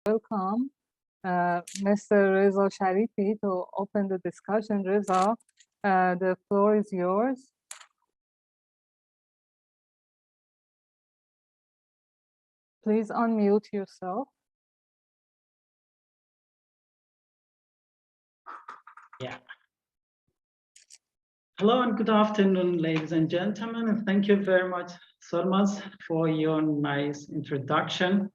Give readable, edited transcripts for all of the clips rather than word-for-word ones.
welcome Mr. Reza Sharifi to open the discussion. Reza, the floor is yours. Please unmute yourself. Yeah. Hello and good afternoon, ladies and gentlemen, and thank you very much, Solmaz, for your nice introduction.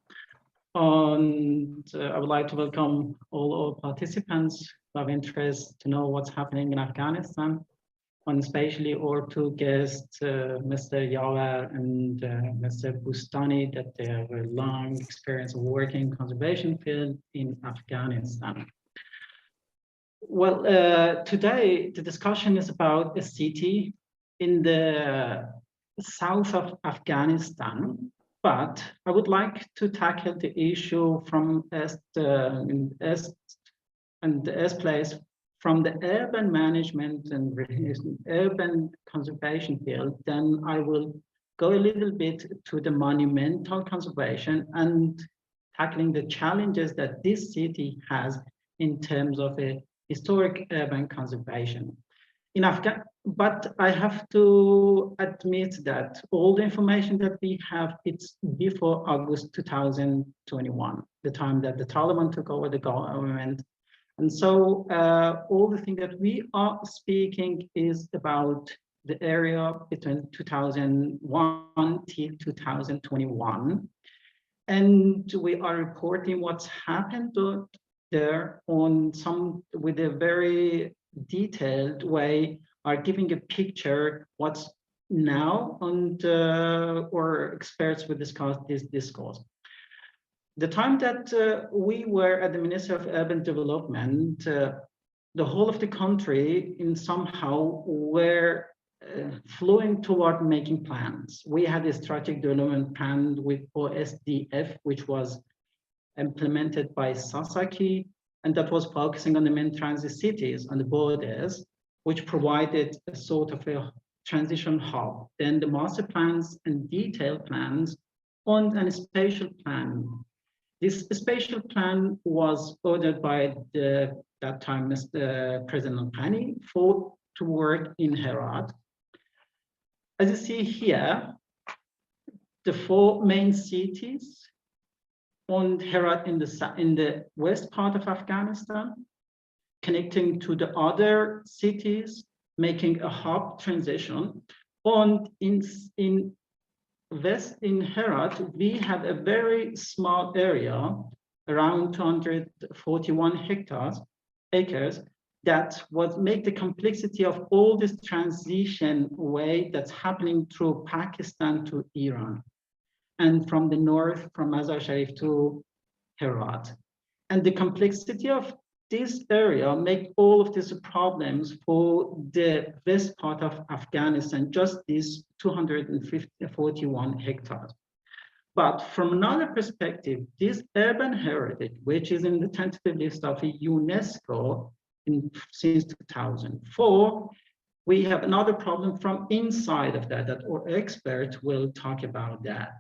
And I would like to welcome all participants who have interest to know what's happening in Afghanistan, and especially our two guests, Mr. Yawer and Mr. Bustani, that they have a long experience of working in conservation field in Afghanistan. Well, today the discussion is about a city in the south of Afghanistan, but I would like to tackle the issue from the place from the urban management and urban conservation field. Then I will go a little bit to the monumental conservation and tackling the challenges that this city has in terms of a historic urban conservation. But I have to admit that all the information that we have, it's before August 2021, the time that the Taliban took over the government. And so all the thing that we are speaking is about the area between 2001 till 2021. And we are reporting what's happened there on some with a very detailed way, are giving a picture what's now, and or experts will discuss this discourse. The time that we were at the Ministry of Urban Development, the whole of the country in somehow were flowing toward making plans. We had a strategic development plan with OSDF, which was implemented by Sasaki, and that was focusing on the main transit cities on the borders, which provided a sort of a transition hub. Then the master plans and detailed plans and a spatial plan. This spatial plan was ordered by that time Mr. President Ghani to work in Herat. As you see here, the four main cities on Herat in the west part of Afghanistan, connecting to the other cities, making a hub transition. And in Herat, we have a very small area, around 241 acres, that would make the complexity of all this transition way that's happening through Pakistan to Iran, and from the north, from Mazar Sharif to Herat. And the complexity of this area make all of these problems for the west part of Afghanistan, just these 241 hectares. But from another perspective, this urban heritage, which is in the tentative list of UNESCO since 2004, we have another problem from inside of that our experts will talk about that.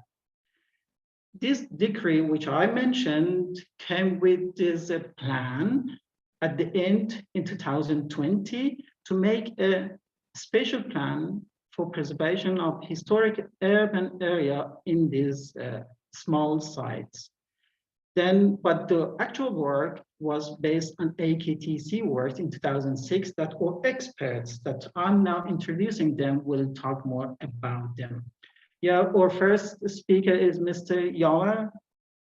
This decree, which I mentioned, came with this plan at the end in 2020 to make a spatial plan for preservation of historic urban area in these small sites. But the actual work was based on AKTC work in 2006 that our experts that I'm now introducing them will talk more about them. Yeah, our first speaker is Mr. Yawer.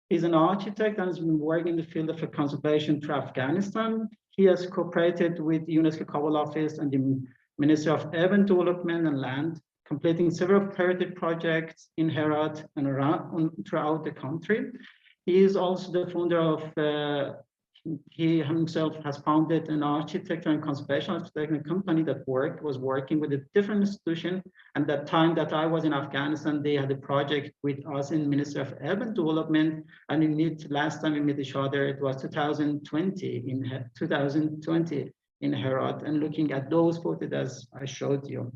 He's an architect and has been working in the field of conservation to Afghanistan. He has cooperated with the UNESCO Kabul office and the Ministry of Urban Development and Land, completing several heritage projects in Herat and throughout the country. He is also the founder of, he himself has founded an architecture and conservation architecture company that was working with a different institution. And that time that I was in Afghanistan, they had a project with us in Ministry of Urban Development. And last time we met each other, it was 2020 in Herat, and looking at those photos as I showed you.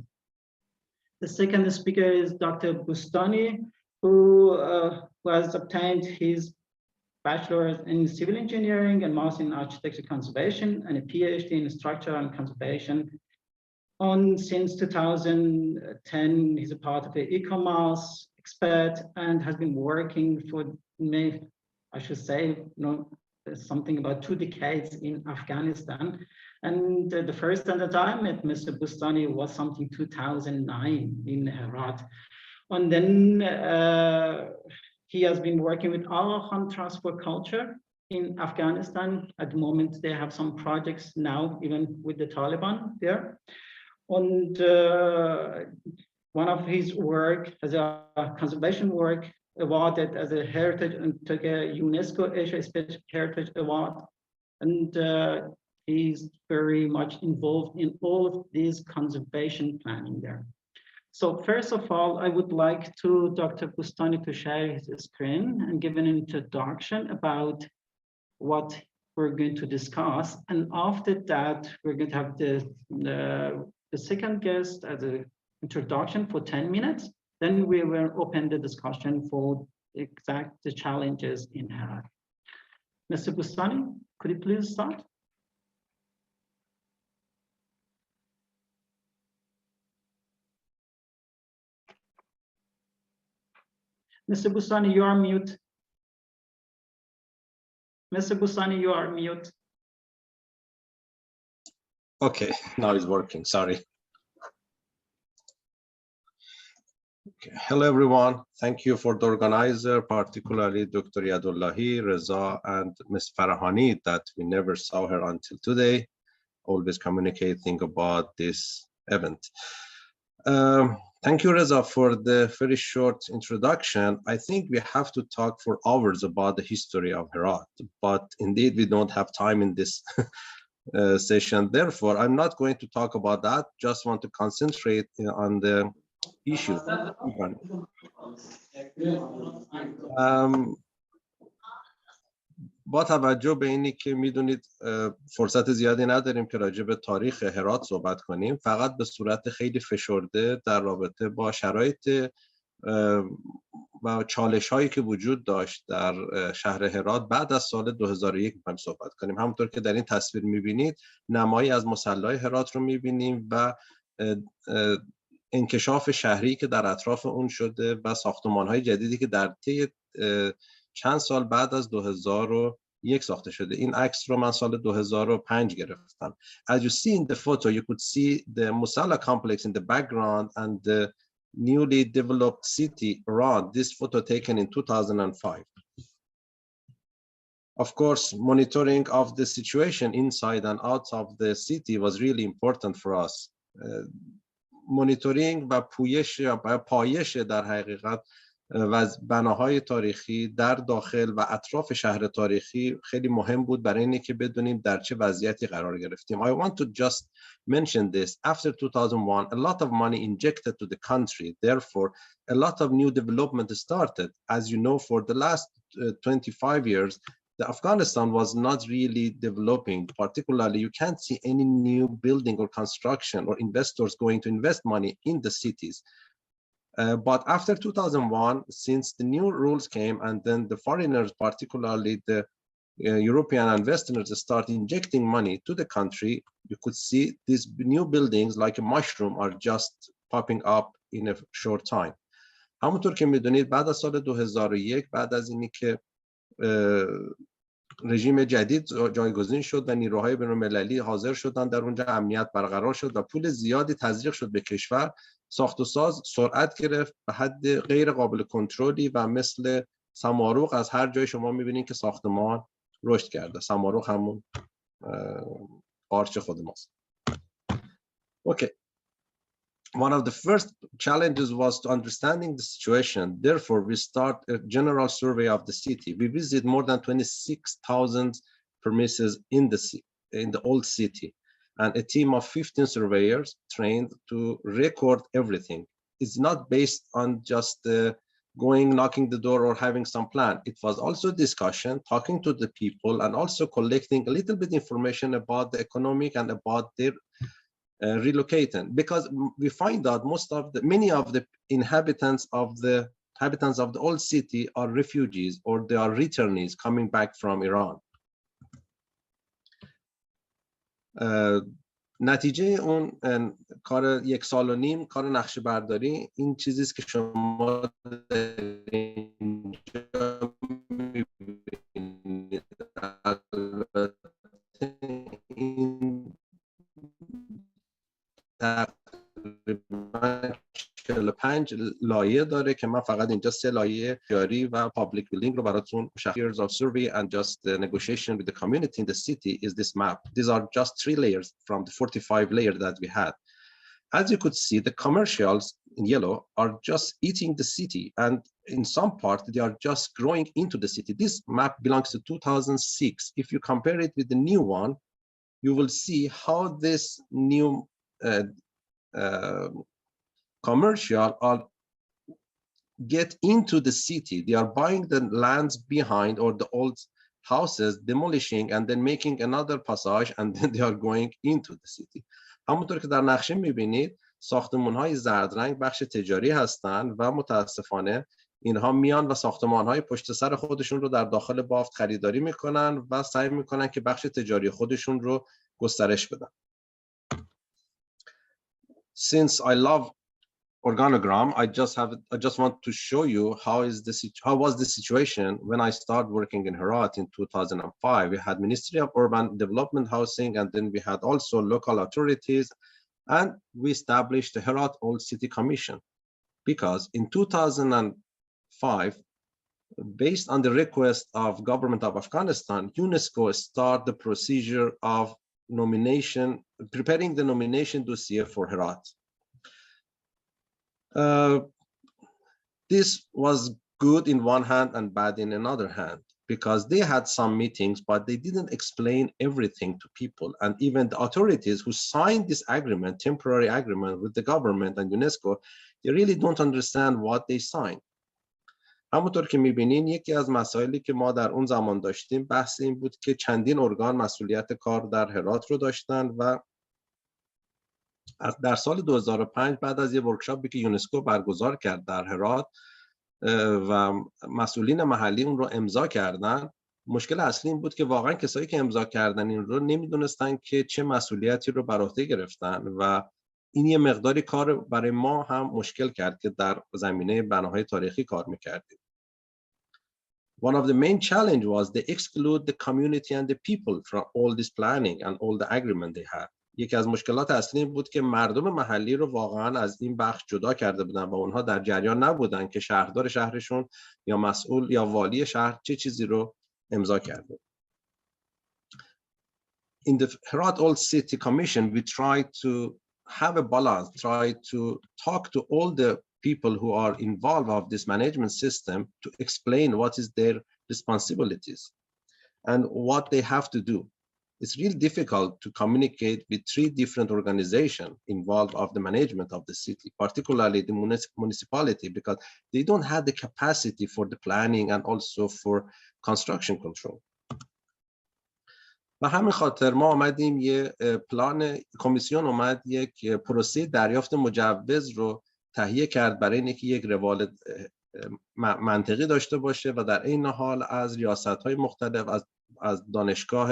The second speaker is Dr. Bustani, who has obtained his bachelor's in civil engineering and master in architecture conservation, and a PhD in structural and conservation. Since 2010, he's a part of the e-commerce expert and has been working for me, I should say, something about 2 decades in Afghanistan. And the first time that I met Mr. Boustany was something 2009 in Herat. And then he has been working with Aga Khan Trust for Culture in Afghanistan. At the moment, they have some projects now, even with the Taliban there. And one of his work as a conservation work awarded as a heritage and took a UNESCO Asia Special Heritage Award. And he's very much involved in all of these conservation planning there. So first of all, I would like to Dr. Boustany to share his screen and give an introduction about what we're going to discuss. And after that, we're going to have the second guest as an introduction for 10 minutes. Then we will open the discussion for the challenges in Herat. Mr. Boustany, could you please start? Mr. Boustany, you are mute. Mr. Boustany, you are mute. Okay, now it's working, sorry. Okay. Hello, everyone. Thank you for the organizer, particularly Dr. Yadullahi, Reza, and Ms. Farahani, that we never saw her until today, always communicating about this event. Thank you, Reza, for the very short introduction. I think we have to talk for hours about the history of Herat, but indeed we don't have time in this session. Therefore, I'm not going to talk about that, just want to concentrate on the issues. با توجه به اینی که میدونید فرصت زیادی نداریم که راجع به تاریخ هرات صحبت کنیم، فقط به صورت خیلی فشرده در رابطه با شرایط و چالش هایی که وجود داشت در شهر هرات بعد از سال 2001 می‌خوایم صحبت کنیم. همونطور که در این تصویر می‌بینید نمایی از مصلی هرات رو می‌بینیم و انکشاف شهری که در اطراف اون شده و ساختمان‌های جدیدی که در طی چند سال بعد از 2001 ساخته شده. این عکس رو من سال 2005 گرفتم. As you see in the photo, you could see the Musalla complex in the background and the newly developed city around. This photo taken in 2005. Of course, monitoring of the situation inside and out of the city was really important for us. Monitoring و پویش و پایش در حقیقت و بناهای تاریخی در داخل و اطراف شهر تاریخی خیلی مهم بود برای اینکه که بدونیم در چه وضعیتی قرار گرفتیم. I want to just mention this. After 2001, a lot of money injected to the country. Therefore, a lot of new development started. As you know, for the last 25 years, the Afghanistan was not really developing. Particularly, you can't see any new building or construction or investors going to invest money in the cities. But after 2001, since the new rules came and then the foreigners, particularly the European and Westerners, start injecting money to the country, you could see these new buildings like a mushroom are just popping up in a short time. همونطور که میدونید بعد از سال 2001 بعد از اینی که رژیم جدید جایگزین شد و نیروهای بین‌المللی حاضر شدن در اونجا امنیت برقرار شد و پول زیادی تزریق شد به کشور، ساخت و ساز سرعت گرفت به حد غیر قابل کنترلی و مثل سماروق از هر جای شما می‌بینید که ساختمان رشد کرده. سماروق همون قارچ خود ماست. Okay. One of the first challenges was to understanding the situation. Therefore, we start a general survey of the city. We visit more than 26,000 premises in the old city, and a team of 15 surveyors trained to record everything. It's not based on just going, knocking the door or having some plan. It was also discussion, talking to the people, and also collecting a little bit information about the economic and about their relocating, because we find out many of the inhabitants of the inhabitants of the old city are refugees or they are returnees coming back from Iran. نتیجه اون کار 1.5 سال کار نقشه برداری این چیزی است که شما اینجا می‌بینید. این تقریبا 45 لایه داره که من فقط اینجا 3 لایه جاری و پابلیک بیلدینگ رو براتون years of survey and just the negotiation with the community in the city is this map. These are just 3 layers from the 45 layers that we had. As you could see, the commercials in yellow are just eating the city, and in some part they are just growing into the city. This map belongs to 2006. If you compare it with the new one, you will see how this new commercial are get into the city. They are buying the lands behind or the old houses, demolishing and then making another passage, and then they are going into the city. همونطور که در نقشه می‌بینید ساختمان‌های زرد رنگ بخش تجاری هستند و متاسفانه اینها میان و ساختمان‌های پشت سر خودشون رو در داخل بافت خریداری میکنن و سعی میکنن که بخش تجاری خودشون رو گسترش بدن. Since I love organogram, I just want to show you how was the situation when I started working in Herat in 2005. We had Ministry of Urban Development, Housing, and then we had also local authorities, and we established the Herat Old City Commission because in 2005, based on the request of government of Afghanistan, UNESCO started the procedure of nomination, preparing the nomination dossier for Herat. This was good in one hand and bad in another hand, because they had some meetings, but they didn't explain everything to people. And even the authorities who signed this agreement, temporary agreement with the government and UNESCO, they really don't understand what they signed. همونطور که میبینین یکی از مسائلی که ما در اون زمان داشتیم بحث این بود که چندین ارگان مسئولیت کار در هرات رو داشتن و در سال 2005 بعد از یه ورکشاپی که یونسکو برگزار کرد در هرات و مسئولین محلی اون رو امضا کردن، مشکل اصلی این بود که واقعا کسایی که امضا کردن این رو نمیدونستن که چه مسئولیتی رو بر عهده گرفتن و این یه مقداری کار برای ما هم مشکل کرد که در زمینه بناهای تاریخی کار میکردیم. One of the main challenge was they exclude the community and the people from all this planning and all the agreement they had. یکی از مشکلات اصلی بود که مردم محلی رو واقعا از این بخش جدا کرده بودن و اونها در جریان نبودن که شهردار شهرشون یا مسئول یا والی شهر چه چیزی رو امضا کرده. In the Herat Old City Commission, we tried to have a balance, try to talk to all the people who are involved of this management system to explain what is their responsibilities and what they have to do. It's really difficult to communicate with 3 different organizations involved of the management of the city, particularly the municipality, because they don't have the capacity for the planning and also for construction control. و همین خاطر ما آمدیم یه پلان کمیسیون اومد یک پروسه دریافت مجوز رو تهیه کرد برای اینکه یک روال منطقی داشته باشه و در این حال از ریاست‌های مختلف از دانشگاه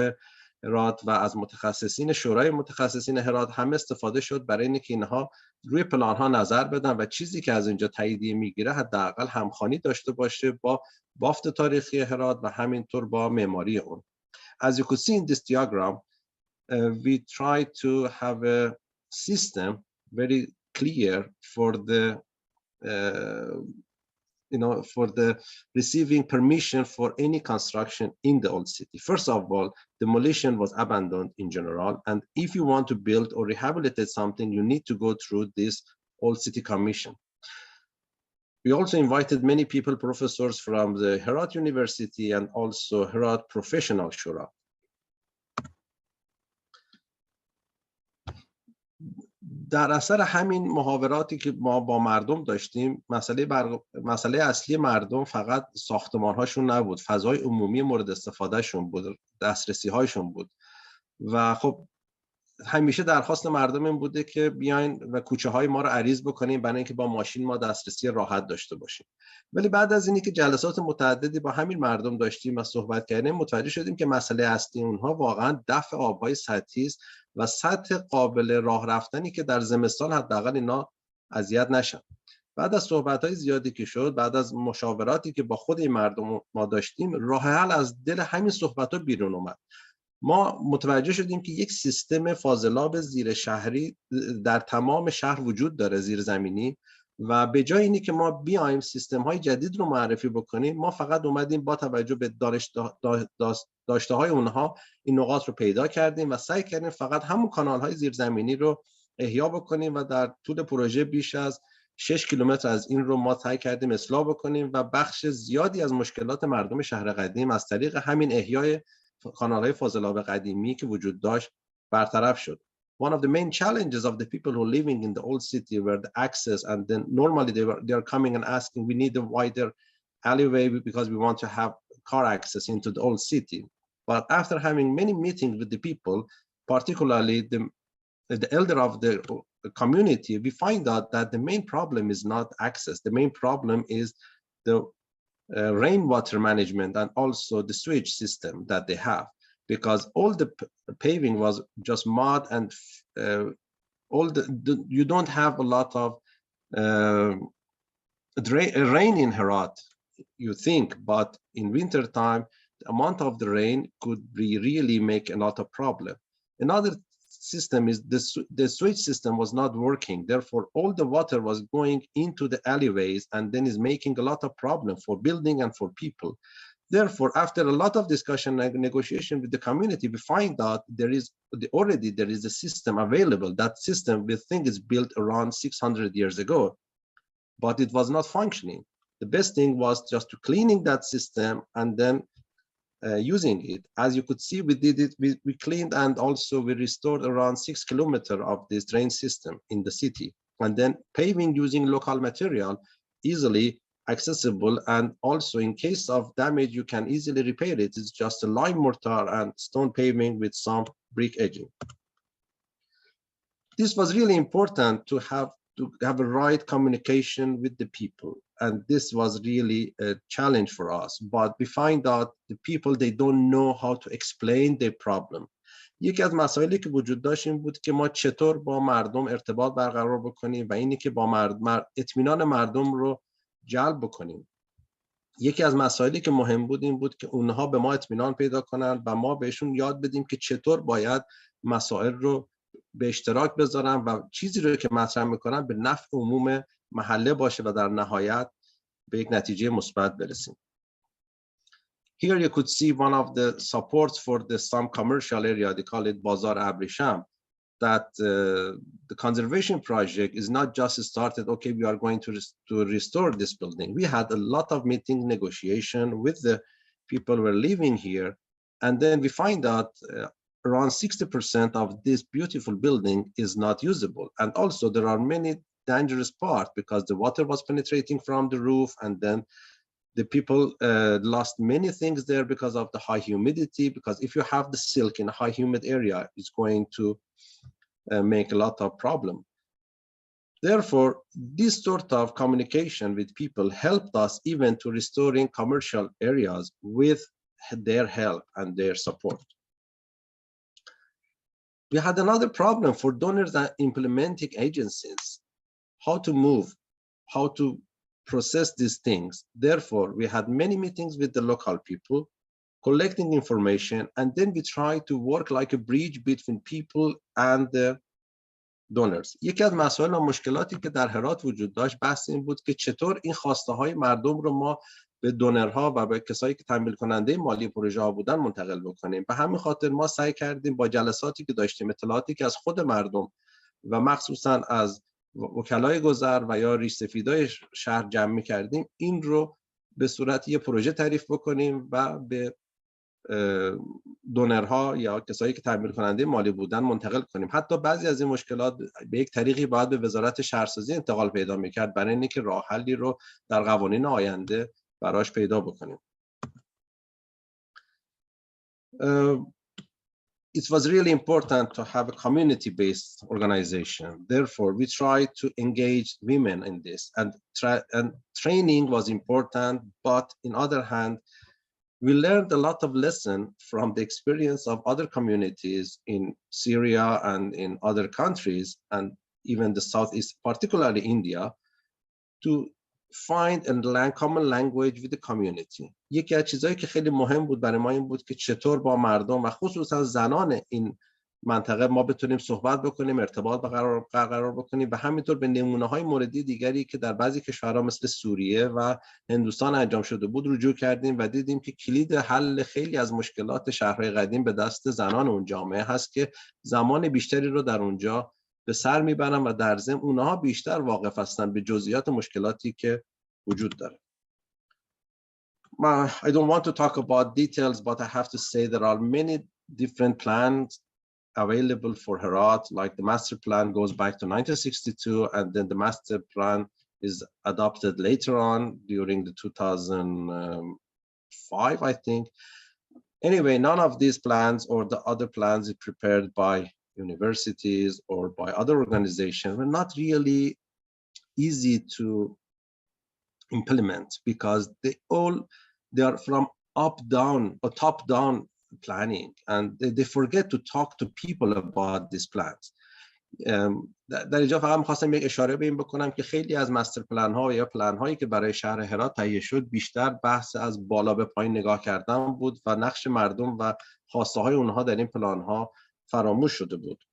هرات و از متخصصین شورای متخصصین هرات هم استفاده شد برای اینکه اینها روی پلان‌ها نظر بدن و چیزی که از اینجا تاییدیه میگیره حداقل همخوانی داشته باشه با بافت تاریخی هرات و همینطور با معماری اون. As you could see in this diagram, we try to have a system very clear for the for the receiving permission for any construction in the old city. First of all, demolition was abandoned in general, and if you want to build or rehabilitate something, you need to go through this old city commission. We also invited many people, professors from the Herat University and also Herat Professional Shura. در اثر همین محاوراتی که ما با مردم داشتیم، مسئله اصلی مردم فقط ساختمان‌هاشون نبود، فضای عمومی مورد استفادهشون بود، دسترسی‌هاشون بود. و خب همیشه درخواست مردم این بوده که بیاین و کوچه های ما رو عریض بکنیم برای اینکه با ماشین ما دسترسی راحت داشته باشیم. ولی بعد از اینی که جلسات متعددی با همین مردم داشتیم و صحبت کردیم متوجه شدیم که مسئله اصلی اونها واقعا دفع آبهای سطحی است و سطح قابل راه رفتنی که در زمستان حداقل اینا اذیت نشن. بعد از صحبت‌های زیادی که شد، بعد از مشاوراتی که با خود این مردم ما داشتیم، راه حل از دل همین صحبت‌ها بیرون اومد. ما متوجه شدیم که یک سیستم فاضلاب زیر شهری در تمام شهر وجود داره، زیر زمینی، و به جای اینی که ما بیایم سیستم‌های جدید رو معرفی بکنیم، ما فقط اومدیم با توجه به داشته‌های اونها این نقاط رو پیدا کردیم و سعی کردیم فقط همون کانال‌های زیرزمینی رو احیا بکنیم و در طول پروژه بیش از 6 کیلومتر از این رو ما سعی کردیم اصلاح بکنیم و بخش زیادی از مشکلات مردم شهر قدیم از طریق همین احیای کانال‌های فاضلاب قدیمی که وجود داشت برطرف شد. One of the main challenges of the people who are living in the old city were the access, and then normally they are coming and asking, we need a wider alleyway because we want to have car access into the old city. But after having many meetings with the people, particularly the elder of the community, we find out that the main problem is not access. The main problem is the rainwater management and also the sewage system that they have, because all the paving was just mud and you don't have a lot of rain in Herat, you think, but in winter time the amount of the rain could really make a lot of problem. Another system is the sewage system was not working, therefore all the water was going into the alleyways and then is making a lot of problem for building and for people. Therefore, after a lot of discussion and negotiation with the community, we find out there is a system available. That system we think is built around 600 years ago, but it was not functioning. The best thing was just to cleaning that system and then using it. As you could see, we did it, we cleaned and also we restored around 6 kilometers of this drain system in the city. And then paving using local material, easily accessible, and also in case of damage, you can easily repair it. It's just a lime mortar and stone paving with some brick edging. This was really important to have a right communication with the people. And this was really a challenge for us. But we find out the people, they don't know how to explain their problem. یکی از مسائلی که وجود داشت این بود که ما چطور با مردم ارتباط برقرار بکنیم و اینی که با اطمینان مردم رو جلب بکنیم. یکی از مسائلی که مهم بود این بود که اونها به ما اطمینان پیدا کنن و ما بهشون یاد بدیم که چطور باید مسائل رو به اشتراک بذارن و چیزی رو که مطرح میکنن به نفع عموم محله باشه و در نهایت به یک نتیجه مثبت برسیم. Here you could see one of the supports for some commercial area, they call it Bazar Abrisham, that the conservation project is not just started, okay, we are going to restore this building. We had a lot of meeting negotiation with the people who were living here, and then we find out around 60% of this beautiful building is not usable. And also there are many dangerous parts because the water was penetrating from the roof, and then the people lost many things there because of the high humidity, because if you have the silk in a high humid area, it's going to make a lot of problem. Therefore, this sort of communication with people helped us even to restoring commercial areas with their help and their support. We had another problem for donors and implementing agencies, how to move, how to process these things. Therefore, we had many meetings with the local people, collecting information, and then we tried to work like a bridge between people and the donors. یکی از مسائل و مشکلاتی که در هرات وجود داشت بحث این بود که چطور این خواسته های مردم رو ما به دونرها و به کسایی که تمویل کننده مالی پروژه ها بودن منتقل بکنیم. به همین خاطر ما سعی کردیم با جلساتی که داشتیم، اطلاعاتی که از خود مردم و مخصوصا از وکلای گذر و یا ریش سفیدای شهر جمع می‌کردیم، این رو به صورت یه پروژه تعریف بکنیم و به دونرها یا کسایی که تامین کننده مالی بودن منتقل کنیم. حتی بعضی از این مشکلات به یک طریقی باید به وزارت شهرسازی انتقال پیدا می‌کرد برای اینکه راه حلی رو در قوانین آینده براش پیدا بکنیم. it was really important to have a community-based organization. Therefore, we tried to engage women in this, and training was important, but on the other hand, we learned a lot of lessons from the experience of other communities in Syria and in other countries, and even the Southeast, particularly India, to find a common language with the community. یکی از چیزایی که خیلی مهم بود برای ما این بود که چطور با مردم و خصوصا زنان این منطقه ما بتونیم صحبت بکنیم، ارتباط برقرار بکنیم و همینطور به نمونه‌های موردی دیگری که در بعضی کشورها مثل سوریه و هندوستان انجام شده بود رجوع کردیم و دیدیم که کلید حل خیلی از مشکلات شهرهای قدیم به دست زنان اون جامعه هست که زمان بیشتری رو در اونجا به سر میبرن و در ضمن اونها بیشتر واقف هستن به جزئیات مشکلاتی که وجود داره. I don't want to talk about details, but I have to say there are many different plans available for Herat, like the master plan goes back to 1962, and then the master plan is adopted later on during the 2005, I think. Anyway, none of these plans or the other plans is prepared by universities or by other organizations were not really easy to implement because they are from up-down or top-down planning, and they forget to talk to people about these plans. در اینجا فقط می‌خواستم یک اشاره به این بکنم که خیلی از مستر پلن ها یا پلن هایی که برای شهر هرات تهیه شد بیشتر بحث از بالا به پایین نگاه کردن بود و نقش مردم و خواسته های اونها در این پلان ها فراموش شده بود.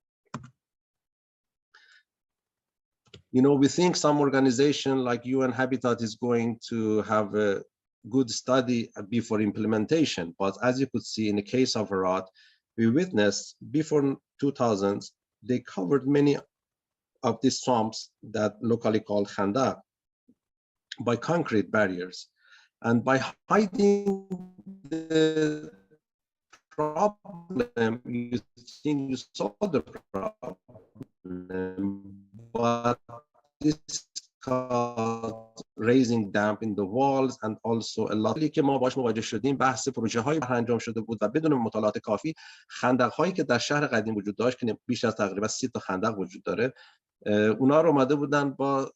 You know, we think some organization like UN Habitat is going to have a good study before implementation, but as you could see in the case of Herat, we witnessed before 2000s, they covered many of these swamps that locally called khandaq by concrete barriers, and by hiding the problem, you think you solve the problem, but this caused raising damp in the walls and also a lot که ما باش مواجه شدیم بحث پروژه های انجام شده بود و بدون مطالعات کافی خندق هایی که در شهر قدیم وجود داشت که بیش از تقریبا 30 تا خندق وجود داره، اونا رو اومده بودن با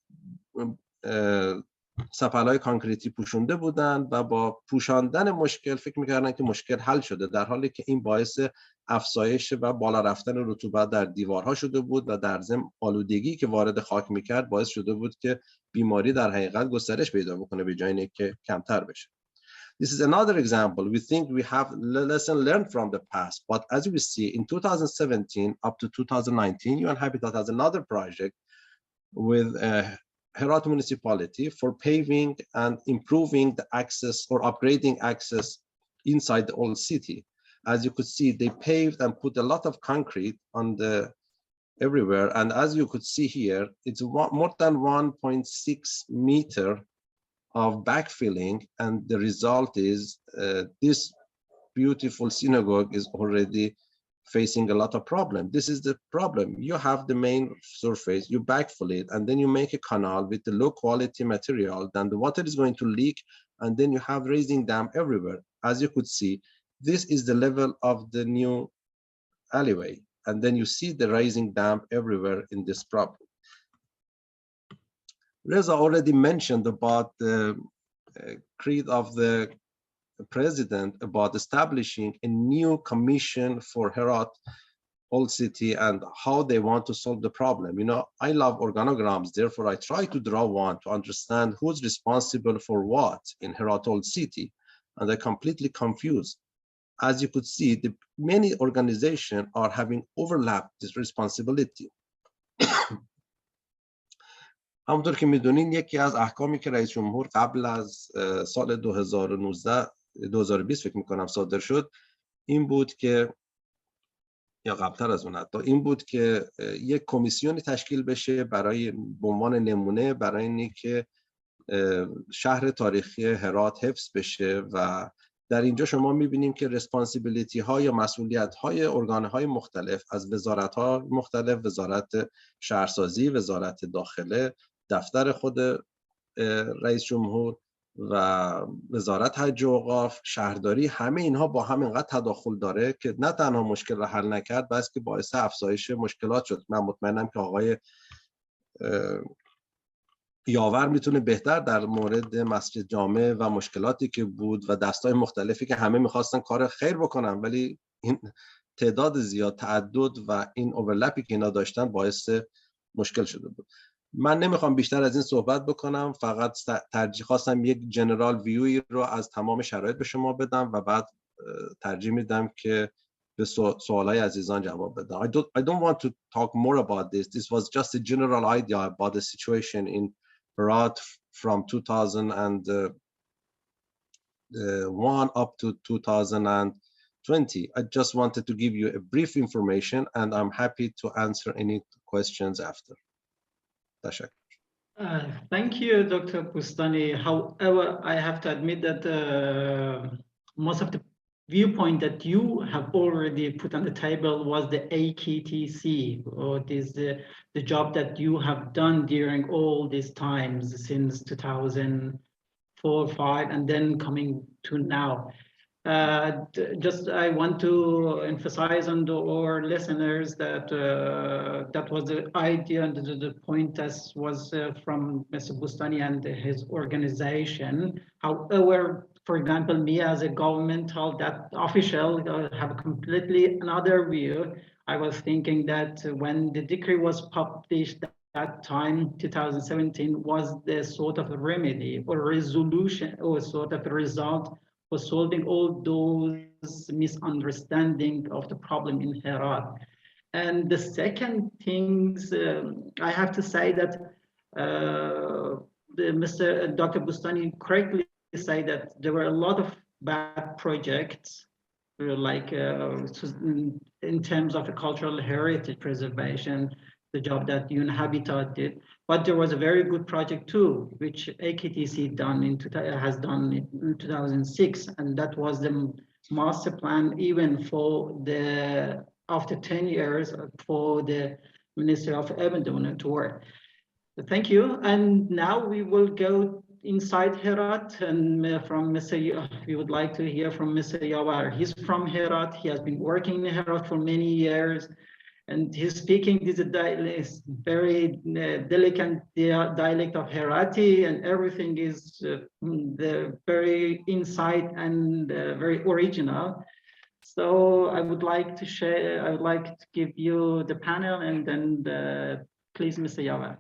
سفل‌های کانکریتی پوشونده بودند و با پوشاندن مشکل فکر می‌کردن که مشکل حل شده، در حالی که این باعث افزایش و بالا رفتن رطوبت در دیوارها شده بود و در ضمن آلودگی که وارد خاک می‌کرد باعث شده بود که بیماری در حقیقت گسترش پیدا بکنه به جای اینکه کمتر بشه. This is another example. We think we have lesson learned from the past, but as we see in 2017 up to 2019, UN Habitat has another project with Herat municipality for paving and improving the access or upgrading access inside the old city. As you could see, they paved and put a lot of concrete on the everywhere. And as you could see here, it's more than 1.6 meter of backfilling. And the result is this beautiful synagogue is already facing a lot of problem. This is the problem. You have the main surface, you backfill it, and then you make a canal with the low quality material, then the water is going to leak, and then you have raising dam everywhere. As you could see, this is the level of the new alleyway, and then you see the raising dam everywhere in this problem. Reza already mentioned about the creed of the president about establishing a new commission for Herat old city and how they want to solve the problem. You know, I love organograms, therefore I try to draw one to understand who's responsible for what in Herat old city, and I'm completely confused. As you could see, the many organizations are having overlapped this responsibility. همونطور که میدونین یکی از احکامی که رئیس جمهور قبل از سال 2020 فکر میکنم صادر شد این بود که یا قبلتر از اون حتی این بود که یک کمیسیونی تشکیل بشه برای به عنوان نمونه برای اینکه شهر تاریخی هرات حفظ بشه و در اینجا شما میبینیم که ریسپانسیبیلیتی ها یا مسئولیت های ارگان های مختلف از وزارت ها مختلف، وزارت شهرسازی، وزارت داخله، دفتر خود رئیس جمهور و وزارت حج و اوقاف، شهرداری، همه اینها با هم اینقدر تداخل داره که نه تنها مشکل را حل نکرد، بلکه باعث افزایش مشکلات شد. من مطمئنم که آقای یاور میتونه بهتر در مورد مسجد جامع و مشکلاتی که بود و دستای مختلفی که همه میخواستن کار خیر بکنن، ولی این تعداد زیاد، تعدد و این اوورلپی که اینا داشتن باعث مشکل شده بود. من نمیخوام بیشتر از این صحبت بکنم، فقط ترجیح خواستم یک جنرال ویوی رو از تمام شرایط به شما بدم و بعد ترجیح میدم که به سوالای عزیزان جواب بدم. I don't want to talk more about this. This was just a general idea about the situation in Herat from 2001 up to 2020. I just wanted to give you a brief information and I'm happy to answer any questions after. Thank you, Dr. Bustani. However, I have to admit that most of the viewpoint that you have already put on the table was the AKTC, or this the job that you have done during all these times since 2004-5 and then coming to now. Just I want to emphasize on our listeners that that was the idea and the point that was from Mr. Bustani and his organization. However, for example, me as a governmental official have completely another view. I was thinking that when the decree was published that time, 2017, was the sort of remedy or resolution or sort of result for solving all those misunderstanding of the problem in Herat. And the second things, I have to say that Dr. Bustani correctly say that there were a lot of bad projects, like in terms of the cultural heritage preservation, the job that UN Habitat did. But there was a very good project too, which AKTC has done in 2006, and that was the master plan even for the after 10 years for the Ministry of Urban Development to work. Thank you. And now we will go inside Herat, and we would like to hear from Mr. Yawar. He's from Herat. He has been working in Herat for many years. And he's speaking this very delicate dialect of Herati, and everything is very inside and very original. So I would like to give you the panel, and then please, Mr. Yawar.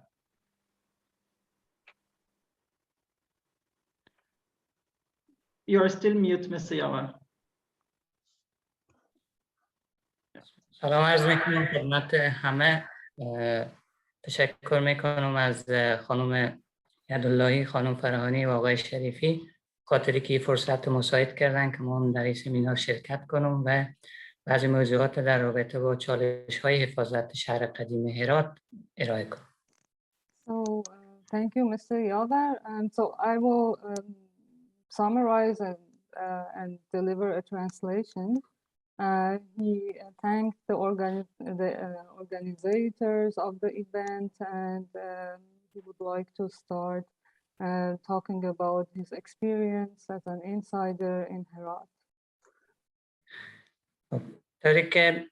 You are still mute, Mr. Yawar. سلام عرض میکنم خدمت همه. تشکر میکنم از خانم یداللهی، خانم فرهانی و آقای شریفی خاطری که فرصت مساعد کردن که ما در این سمینار شرکت کنم و بعضی موضوعات در رابطه با چالش های حفاظت شهر قدیم هرات ارائه کنم. So thank you, Mr. Yavar. And so I will summarize and deliver a translation. He thanked the organizers of the event, and he would like to start talking about his experience as an insider in Herat. طوری که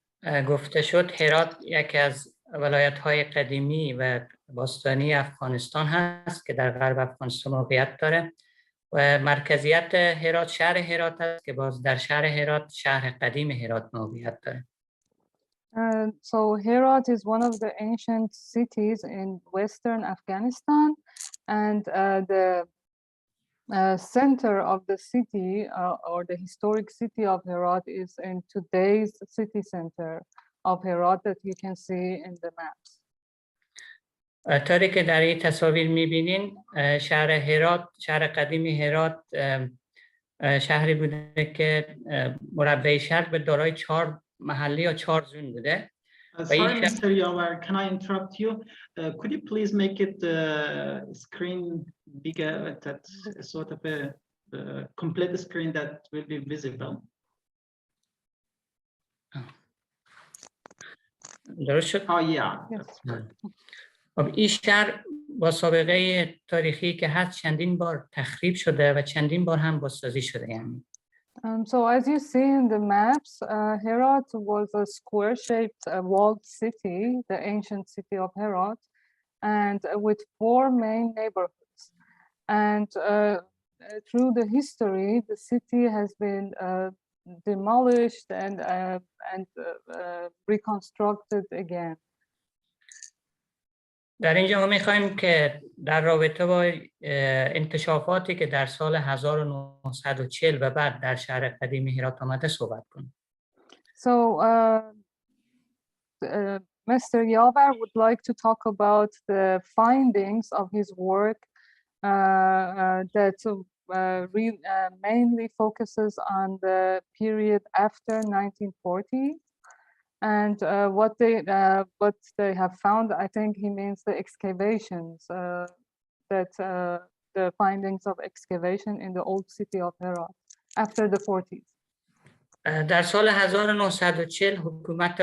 گفته شد، هرات یکی از ولایت‌های قدیمی و باستانی افغانستان هست که در غرب افغانستان موقعیت داره و مرکزیت هرات شهر هرات است که باز در شهر هرات شهر قدیم هرات موقعیت داره. So Herat is one of the ancient cities in western Afghanistan, and the center of the city or the historic city of Herat is in today's city center of Herat that you can see in the maps. طوری که در این تصاویر می‌بینین، شهر هرات، شهر قدیم هرات شهری بوده که مربع شهر به دارای 4 محله یا 4 زون بوده. Sorry, Mr. Yawar, can I interrupt you? Could you please make it screen bigger, that sort of a complete screen that will be visible? درست شد؟ Oh, yeah. Yes. خب این شهر با سابقه تاریخی که هست چندین بار تخریب شده و چندین بار هم بازسازی شده یعنی. So as you see in the maps, Herat was a square-shaped walled city, the ancient city of Herat, and with 4 main neighborhoods. And through the history, the city has been demolished and reconstructed again. در اینجا ما می‌خوایم که در رابطه با انکشافاتی که در سال 1940 و بعد در شهر قدیم هرات آمده صحبت کنیم. So Mr. Yavar would like to talk about the findings of his work that mainly focuses on the period after 1940. And what they have found, I think he means the excavations, the findings of excavation in the old city of Herat after the 40s. در سال 1940 حکومت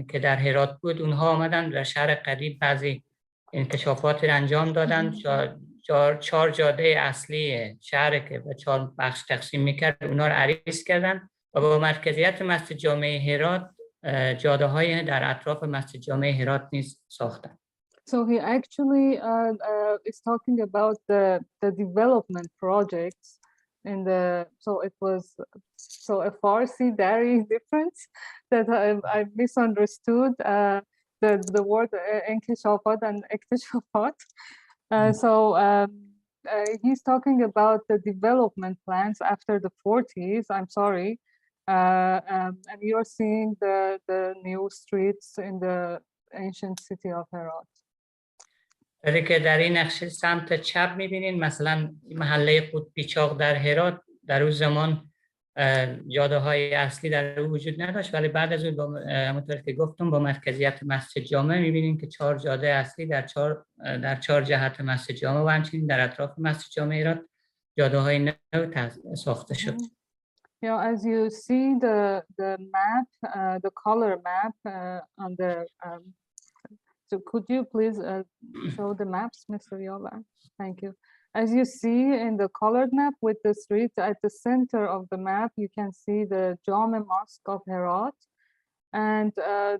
که در هرات بود اونها آمدن در شهر قدیم بعضی انکشافات را انجام دادن. 4 جاده اصلی شهر که به 4 بخش تقسیم میکرد اونها را عریض کردن و با مرکزیت مسجد جامع هرات جاده های در اطراف مسجد جامع هرات نیز ساختند. So he actually is talking about the development projects in the, so it was a Farsi Dari difference that I misunderstood the word inkishafat and iktishafat. So he's talking about the development plans after the 40s. I'm sorry. And you're seeing the new streets in the ancient city of Herat. که در این نقشه سمت چپ می‌بینید مثلا محله قطبی چاق در هرات در اون زمان جاده‌های اصلی در اون وجود نداشت ولی بعد از اون همونطور که گفتم با مرکزیت مسجد جامع می‌بینید که 4 جاده اصلی در 4 جهت مسجد جامع و همچنین در اطراف مسجد جامع هرات جاده‌های نو ساخته شد. You know, as you see the map, the color map on the, so could you please show the maps, Mr. Yavar? Thank you. As you see in the colored map with the streets at the center of the map, you can see the Jame Mosque of Herat and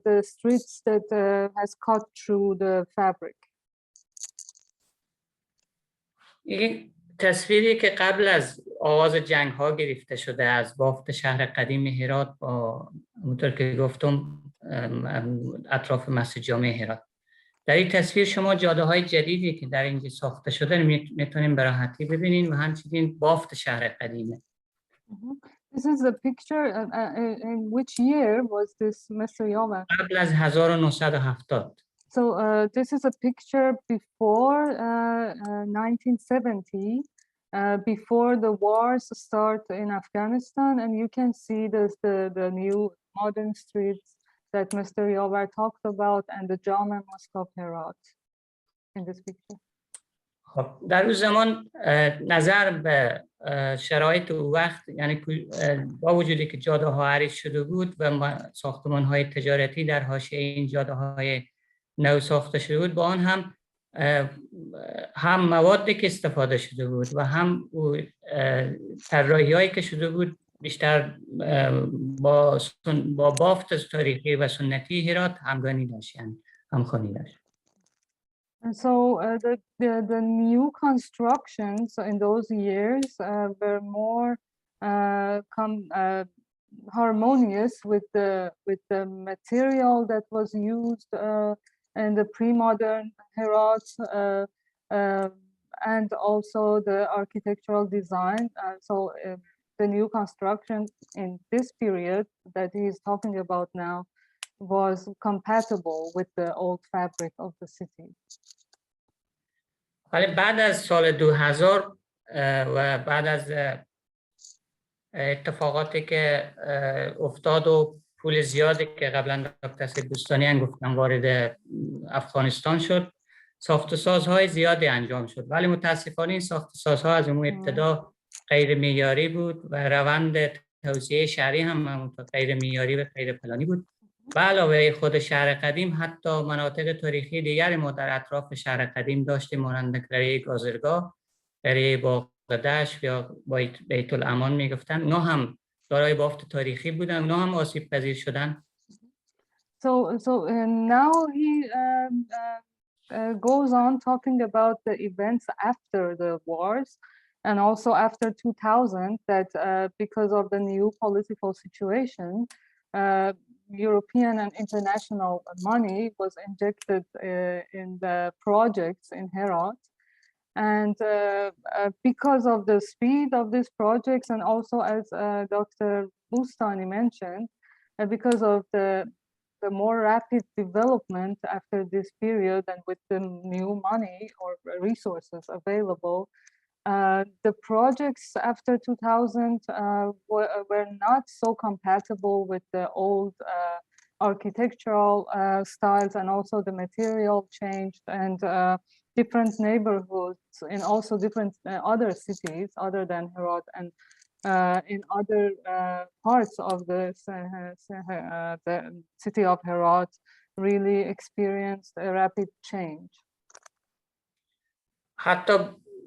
the streets that has cut through the fabric. تصویری که قبل از آغاز جنگ ها گرفته شده از بافت شهر قدیم هرات با همونطور که گفتم اطراف مسجد جامع هرات. در این تصویر شما جاده های جدیدی که در اینجا ساخته شده میتونیم به راحتی ببینید و همچنین بافت شهر قدیمه. This is a picture. In which year was this, Mr. Yavar? قبل از 1970. So this is a picture before 1970, before the wars start in Afghanistan, and you can see the new modern streets that Mr. Yavar talked about and the Jame Mosque of Herat in this picture. در اون زمان نظر به شرایط و وقت یعنی با وجودی که جاده ها عریض شده بود و ساختمان های تجارتی در حاشیه این جاده های نو ساخته شده بود با آن هم موادی که استفاده شده بود و هم طراحی هایی که شده بود بیشتر با بافت تاریخی و سنتی هرات همگانی داشت یعنی همخوانی داشت. And so the new constructions in those years were more harmonious with the material that was used in the pre-modern Herat and also the architectural design. So the new construction in this period that he is talking about now was compatible with the old fabric of the city. ولی بعد از سال 2000 و بعد از اتفاقاتی که افتاد و پول زیادی که قبلا دکتر سیدبستانیان گفتن وارد افغانستان شد ساخت و سازهای زیادی انجام شد ولی متاسفانه این ساخت و سازها از اون ابتدا غیر معیاری بود و روند توسعه شهری هم غیر معیاری و غیر پلانی بود به علاوه خود شهر قدیم حتی مناطق تاریخی دیگری ما در اطراف شهر قدیم داشتیم، مانند قریه گازرگاه، قریه باغ دشت یا بیت الامان میگفتن. اونا هم دارای بافت تاریخی بودن، اونا هم آسیب پذیر شدن. So now he goes on talking about the events after the wars and also after 2000, that because of the new political situation, European and international money was injected in the projects in Herat. And because of the speed of these projects, and also as Dr. Boustani mentioned, because of the more rapid development after this period and with the new money or resources available, the projects after 2000 were not so compatible with the old architectural styles, and also the material changed, and different neighborhoods in also different other cities other than Herat, and in other parts of the city of Herat really experienced a rapid change. حتی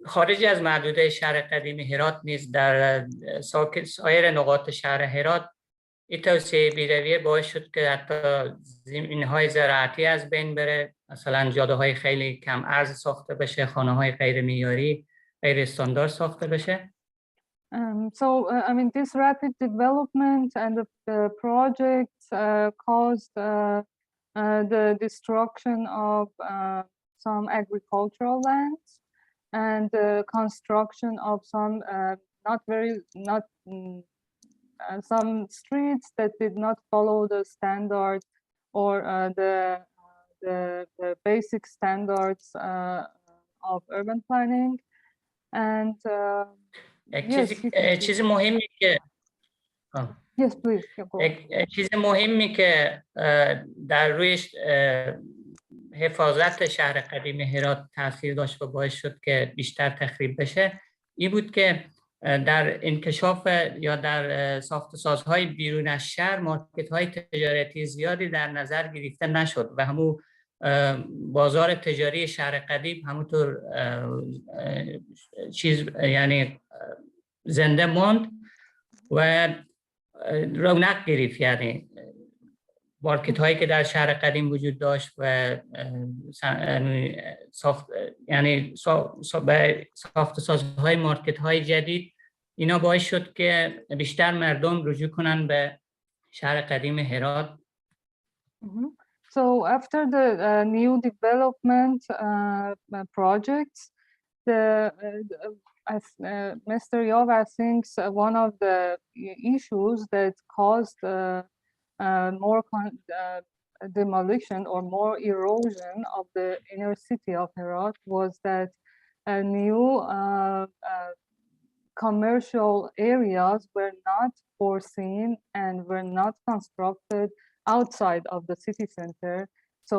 خارج از محدوده شهر قدیم هرات نیز در سایر نقاط شهر هرات این توسعه بی‌رویه باعث شد که حتی زمین‌های زراعتی از بین بره، مثلا جاده‌های خیلی کم عرض ساخته بشه، خانه‌های غیر معیاری، غیر استاندارد ساخته بشه. I mean, this rapid development and the projects caused the destruction of some agricultural lands and the construction of some some streets that did not follow the standard or the basic standards of urban planning. And چیز مهمی که yes, please. چیز مهمی که در روی حفاظت شهر قدیم هرات تاثیر داشت و باعث شد که بیشتر تخریب بشه این بود که در انکشاف یا در ساخت و سازهای بیرون از شهر مارکت‌های تجارتی زیادی در نظر گرفته نشد و همون بازار تجاری شهر قدیم همونطور یعنی زنده ماند و رونق گرفت. یعنی مارکت هایی که در شهر قدیم وجود داشت و ساخت سازهای مارکت های جدید، اینا باعث شد که بیشتر مردم رجوع کنن به شهر قدیم هرات. So after the new development projects, Mr. Yovar thinks one of the issues that caused more demolition or more erosion of the inner city of Herat was that new commercial areas were not foreseen and were not constructed outside of the city center. So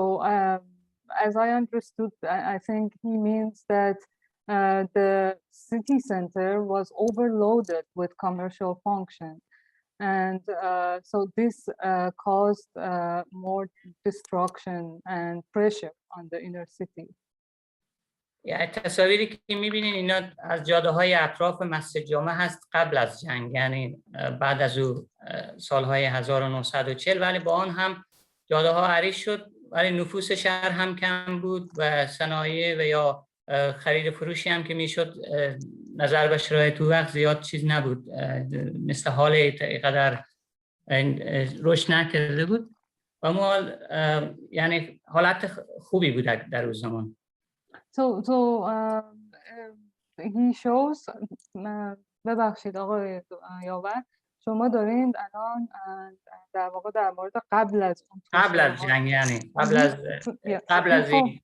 as I understood, I think he means that the city center was overloaded with commercial function. And so this caused more destruction and pressure on the inner city. یعنی تصاویری که می‌بینین اینا از جاده‌های اطراف مسجد جامع هست قبل از جنگ، یعنی بعد از او سالهای 1940، ولی با آن هم جاده‌ها عریض شد ولی نفوس شهر هم کم بود و صنایع و یا خرید فروشی هم که میشد نظر به شرایط وقت زیاد چیز نبود، مثل حال اینقدر رشد نکرده بود و ما یعنی حالت خوبی بود در اون زمان. So he shows ببخشید آقای یاور، شما دارین الان در واقع در مورد قبل از جنگ، یعنی قبل از این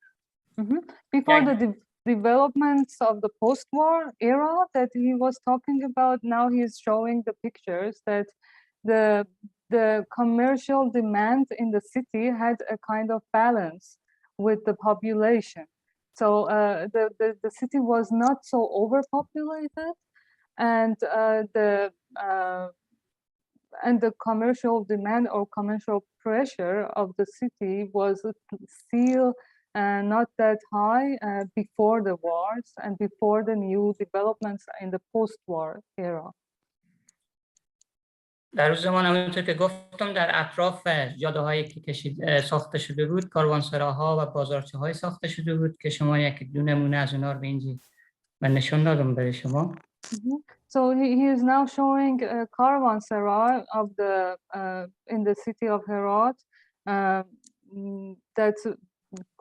before the developments of the post-war era that he was talking about. Now he is showing the pictures that the commercial demand in the city had a kind of balance with the population. So the city was not so overpopulated, and and the commercial demand or commercial pressure of the city was still not that high before the wars and before the new developments in the post-war era. در روز زمان همونطور که گفتم در اطراف جاده هایی که ساخته شده بود کاروانسراها و بازارچه های ساخته شده بود که شما یک دو نمونه از اونها رو به اینجا من نشون دادم برای شما. So he is now showing a caravanserai of the in the city of Herat that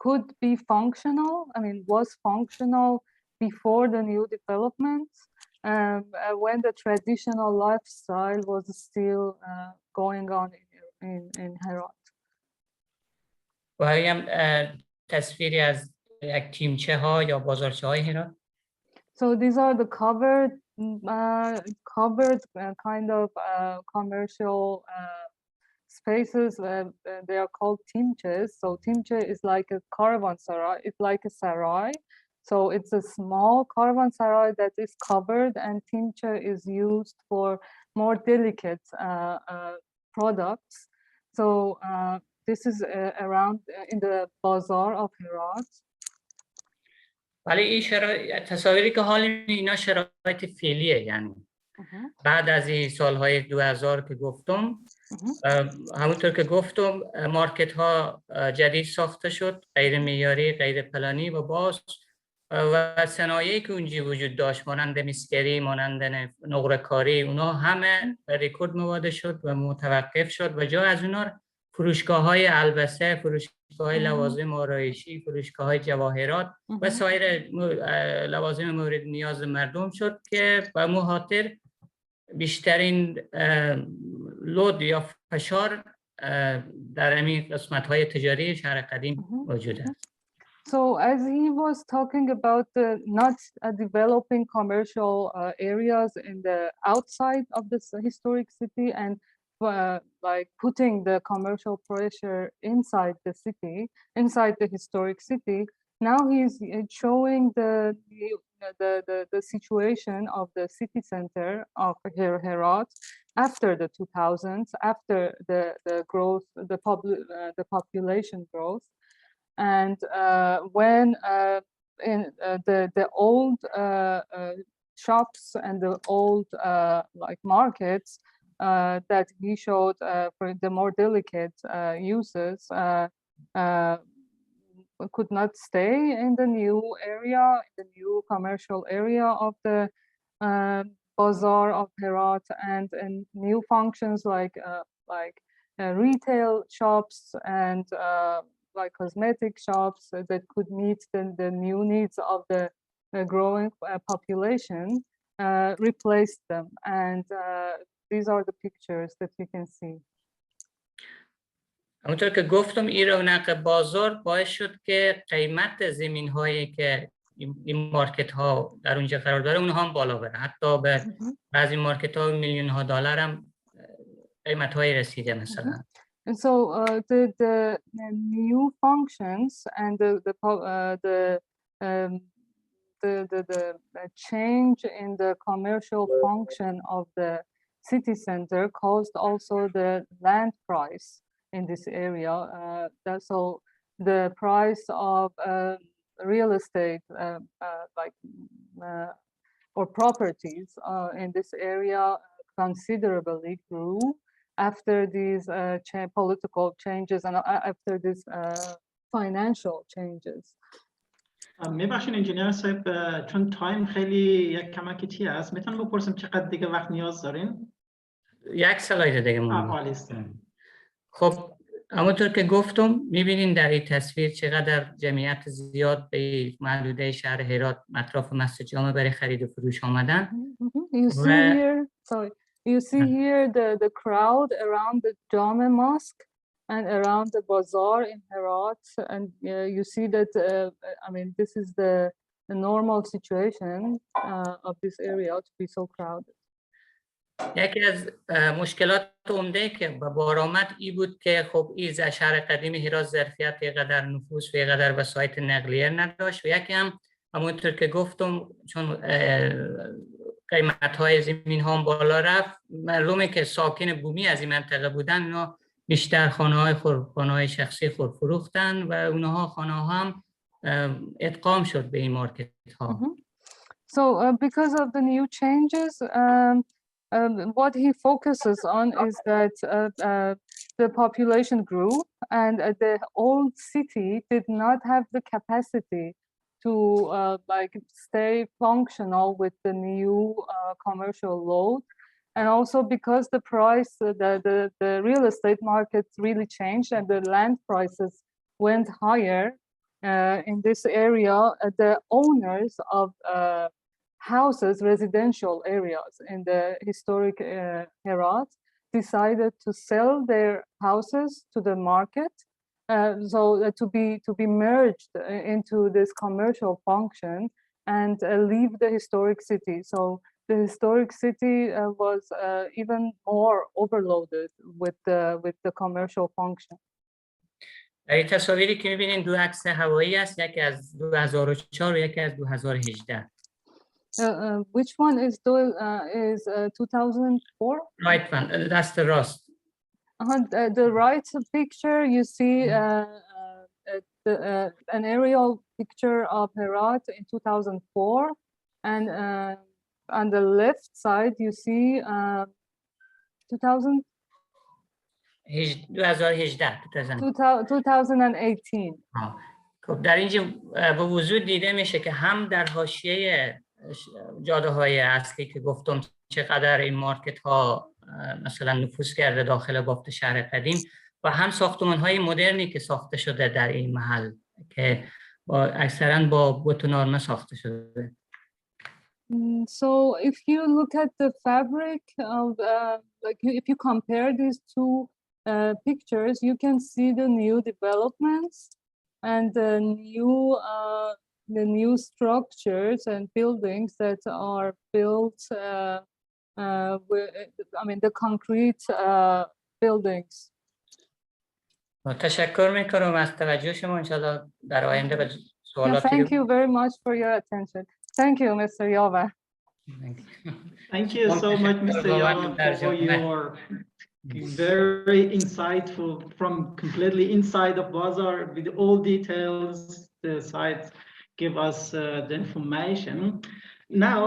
could be functional. I mean, was functional before the new developments. When the traditional lifestyle was still going on in Herat. و هم تصویری از یک تیمچه ها یا بازارچه های هرات. So these are the covered kind of commercial spaces. They are called timches. So timche is like a caravanserai. It's like a sarai. So it's a small caravanserai that is covered, and timche is used for more delicate products. So this is around in the bazaar of Herat. ولی این تصاویری که حال اینا شرایط فعلیه، یعنی بعد از این سالهای 2000 که گفتم همونطور که گفتم مارکت ها جدید ساخته شد، غیر معیاری، غیر پلانی و باز و صنایعی که اونجا وجود داشت مانند مسگری، مانند نقره کاری، اونا همه رکورد مواده شد و متوقف شد و جا از اونا فروشگاه های البسه، فروشگاه های لوازم آرایشی، فروشگاه های جواهرات و سایر لوازم مورد نیاز مردم شد که به مخاطر بیشترین لود یا فشار در این قسمت های تجاری شهر قدیم موجود است. So as he was talking about the not developing commercial areas in the outside of this historic city and like putting the commercial pressure inside the city, inside the historic city, now he's showing the situation of the city center of Herat after the 2000s, after the growth, the population growth. And when in the old shops and the old like markets that he showed for the more delicate uses could not stay in the new area, the new commercial area of the bazaar of Herat, and new functions like retail shops and like cosmetic shops that could meet the new needs of the growing population, replaced them. And these are the pictures that you can see. همونطور که گفتم این رونق بازار باعث شد که قیمت زمین هایی که این مارکت ها در اونجا قرار داره اونها هم بالا بره، حتی به بعضی مارکت ها میلیون ها دلار هم قیمت های رسیده مثلا. And so the new functions and the change in the commercial function of the city center caused also the land price in this area. So the price of real estate, or properties in this area considerably grew after these political changes and after these financial changes. میبخشین انجینیر صاحب چون تایم خیلی یک کمکی است میتونم بپرسم چقدر دیگه وقت نیاز دارین؟ یک سلاید دیگه عالی. خب همونطور که گفتم میبینین در این تصویر چقدر جمعیت زیاد به محدوده شهر هرات اطراف مسجد جامع برای خرید و فروش آمدن. You see here the crowd around the Jama Mosque and around the bazaar in Herat, and you see that I mean this is the normal situation of this area to be so crowded. یکی از مشکلات عمده که به بار آمد این بود که خب این شهر قدیم هرات ظرفیت اینقدر نفوس و اینقدر وسایط نقلیه نداشت و یکی هم همونطور که گفتم چون قیمت‌های زمین ها بالا رفت، معلومه که ساکن بومی از این منطقه بودن، اونا بیشتر خانه‌های شخصی خود فروختن و اونها خانه هم ادغام شد به این مارکت ها. So because of the new changes, what he focuses on is that the population grew and the old city did not have the capacity to like stay functional with the new commercial load. And also because the price, the real estate market really changed and the land prices went higher in this area, the owners of houses, residential areas in the historic Herat decided to sell their houses to the market, to be merged into this commercial function and leave the historic city. So the historic city was even more overloaded with the commercial function. این تصاویری که می‌بینین دو عکس هوایی است، یکی از 2004 و یکی از 2018. Which one is 2004? Right one, that's the راست. The right picture, you see an aerial picture of Herat in 2004, and on the left side you see 2018. خب در اینجا به وضوح دیده میشه که هم در حاشیه جاده های اصلی که گفتم چقدر این مارکت ها مثلا نفوذ کرده داخل بافت شهر قدیم و هم ساختمان های مدرنی که ساخته شده در این محل که اکثرا با بتونارمه ساخته شده. So if you look at the fabric of like if you compare these two pictures, you can see the new developments and the new structures and buildings that are built the concrete buildings. تشکر میکنم از توجه شما. انشالله در آینده به سوالاتی. Thank you very much for your attention. Thank you, Mr. Yavar. Thank you so much, Mr. Yavar, for your very insightful, from completely inside of Bazaar with all details. The sites give us the information. Now,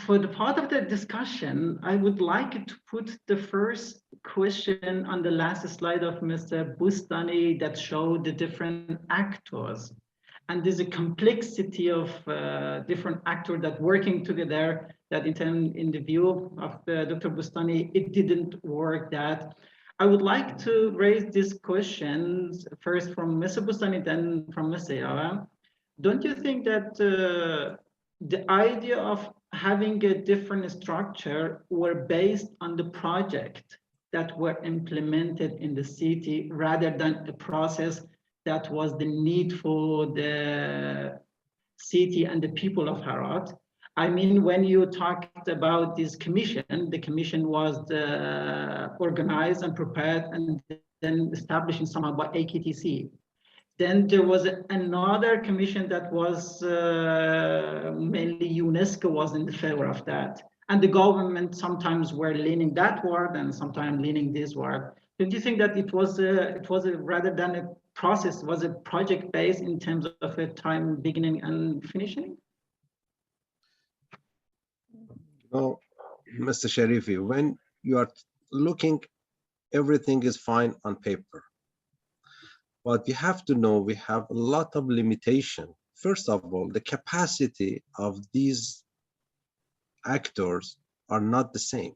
for the part of the discussion, I would like to put the first question on the last slide of Mr. Bustani that showed the different actors. And there's a complexity of different actors that working together that in the view of Dr. Bustani, it didn't work that. I would like to raise these questions first from Mr. Bustani, then from Mr. Yavar. Don't you think that the idea of having a different structure were based on the project that were implemented in the city rather than a process that was the need for the city and the people of Herat? I mean, when you talked about this commission, the commission was organized and prepared and then established somehow by AKTC. Then there was another commission that was mainly UNESCO was in the favor of that. And the government sometimes were leaning that word and sometimes leaning this word. Don't you think that it was rather than a process, was a project based in terms of a time beginning and finishing? No, Mr. Sharifi, when you are looking, everything is fine on paper. But you have to know we have a lot of limitation. First of all, the capacity of these actors are not the same.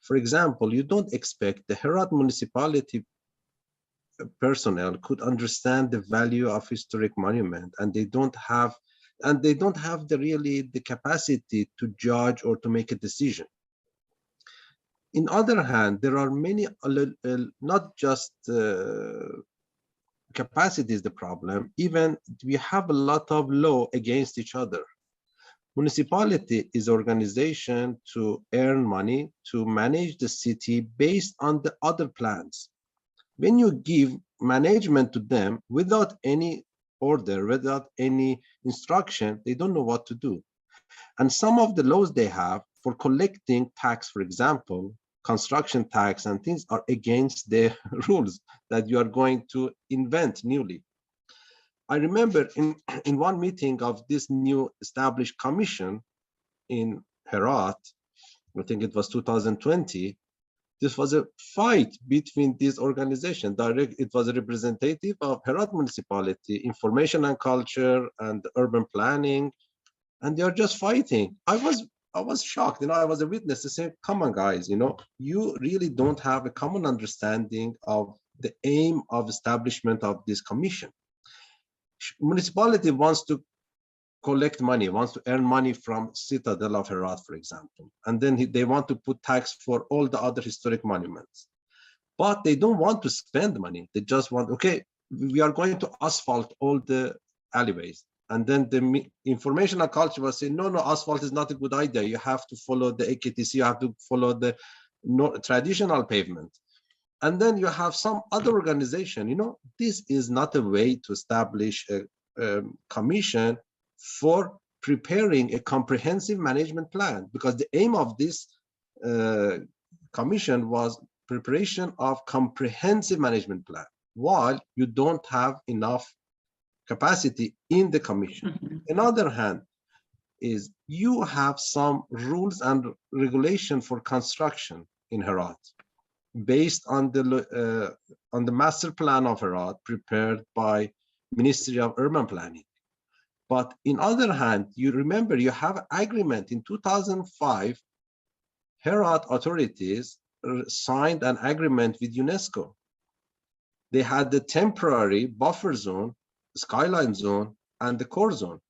For example, you don't expect the Herat municipality personnel could understand the value of historic monument, and they don't have the capacity to judge or to make a decision. In other hand, there are many, not just capacity is the problem, even we have a lot of law against each other. Municipality is organization to earn money, to manage the city based on the other plans. When you give management to them without any order, without any instruction, they don't know what to do. And some of the laws they have for collecting tax, for example, construction tax and things, are against the rules that you are going to invent newly. I remember in one meeting of this new established commission in Herat, I think it was 2020, this was a fight between this organization. It was a representative of Herat municipality, information and culture and urban planning, and they are just fighting. I was shocked, I was a witness to say, come on guys, you really don't have a common understanding of the aim of establishment of this commission. Municipality wants to collect money, wants to earn money from Citadel of Herat, for example, and then they want to put tax for all the other historic monuments, but they don't want to spend money. They just want, okay, we are going to asphalt all the alleyways, and then the information and culture was saying, no, asphalt is not a good idea. You have to follow the AKTC, you have to follow the traditional pavement. And then you have some other organization, this is not a way to establish a commission for preparing a comprehensive management plan, because the aim of this commission was preparation of comprehensive management plan, while you don't have enough capacity in the commission. Another hand is you have some rules and regulation for construction in Herat based on the master plan of Herat prepared by Ministry of Urban Planning. But in other hand, you remember you have agreement in 2005, Herat authorities signed an agreement with UNESCO. They had the temporary buffer zone, skyline zone, and the core zone.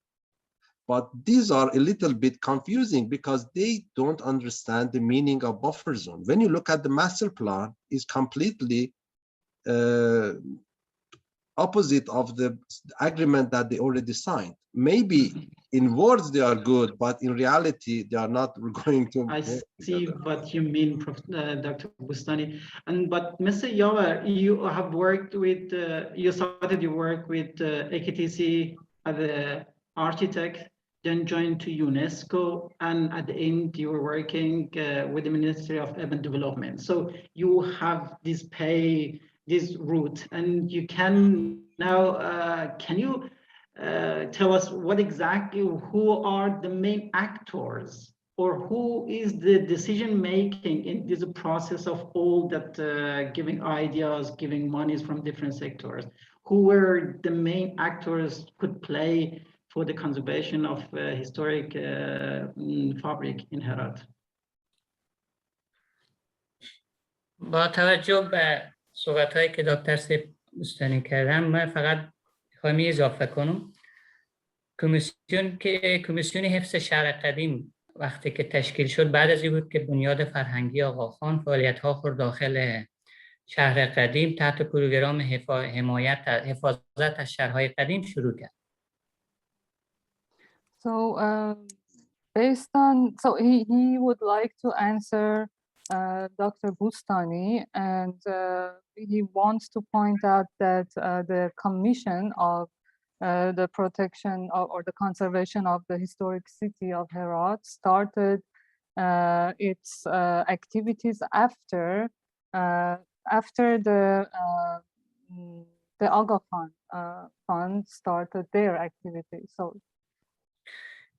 But these are a little bit confusing because they don't understand the meaning of buffer zone. When you look at the master plan, it's completely opposite of the agreement that they already signed. Maybe in words they are good, but in reality they are not going to. I see what you mean, Dr. Boustany. But Mr. Yavar, you have worked with, you started your work with AKTC as an architect, then joined to UNESCO, and at the end you were working with the Ministry of Urban Development. So you have this route, and you can now, can you tell us what exactly, who are the main actors, or who is the decision making in this process of all that giving ideas, giving monies from different sectors? Who were the main actors could play for the conservation of historic fabric in Herat? با توجه به صحبت‌هایی که دکتر سیب بوستانی کردن، من فقط می‌خوام اضافه کنم. کمیسیون حفظ شهر قدیم وقتی که تشکیل شد، بعد از این بود که بنیاد فرهنگی آقاخان فعالیت‌ها خود داخل شهر قدیم تحت پروگرام حفاظت از شهرهای قدیم شروع کرد. So based on, so he would like to answer Dr. Boustany, and he wants to point out that the Commission of the protection or the conservation of the historic city of Herat started its activities after the Aga Khan Fund started their activities. So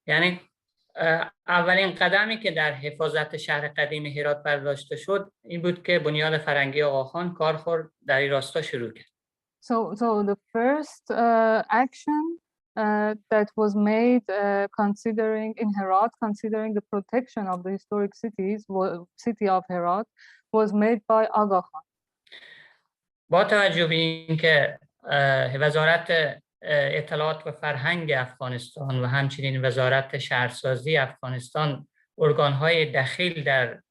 یعنی اولین قدمی که در حفاظت شهر قدیم هرات برداشته شد این بود که بنیاد فرهنگی آقاخان کارخورد در این راستا شروع کرد. So the first action that was made considering the protection of the historic city of Herat was made by Aga Khan. با توجه به اینکه وزارت اطلاعات و فرهنگ افغانستان و همچنین وزارت شهرسازی افغانستان ارگان‌های دخیل در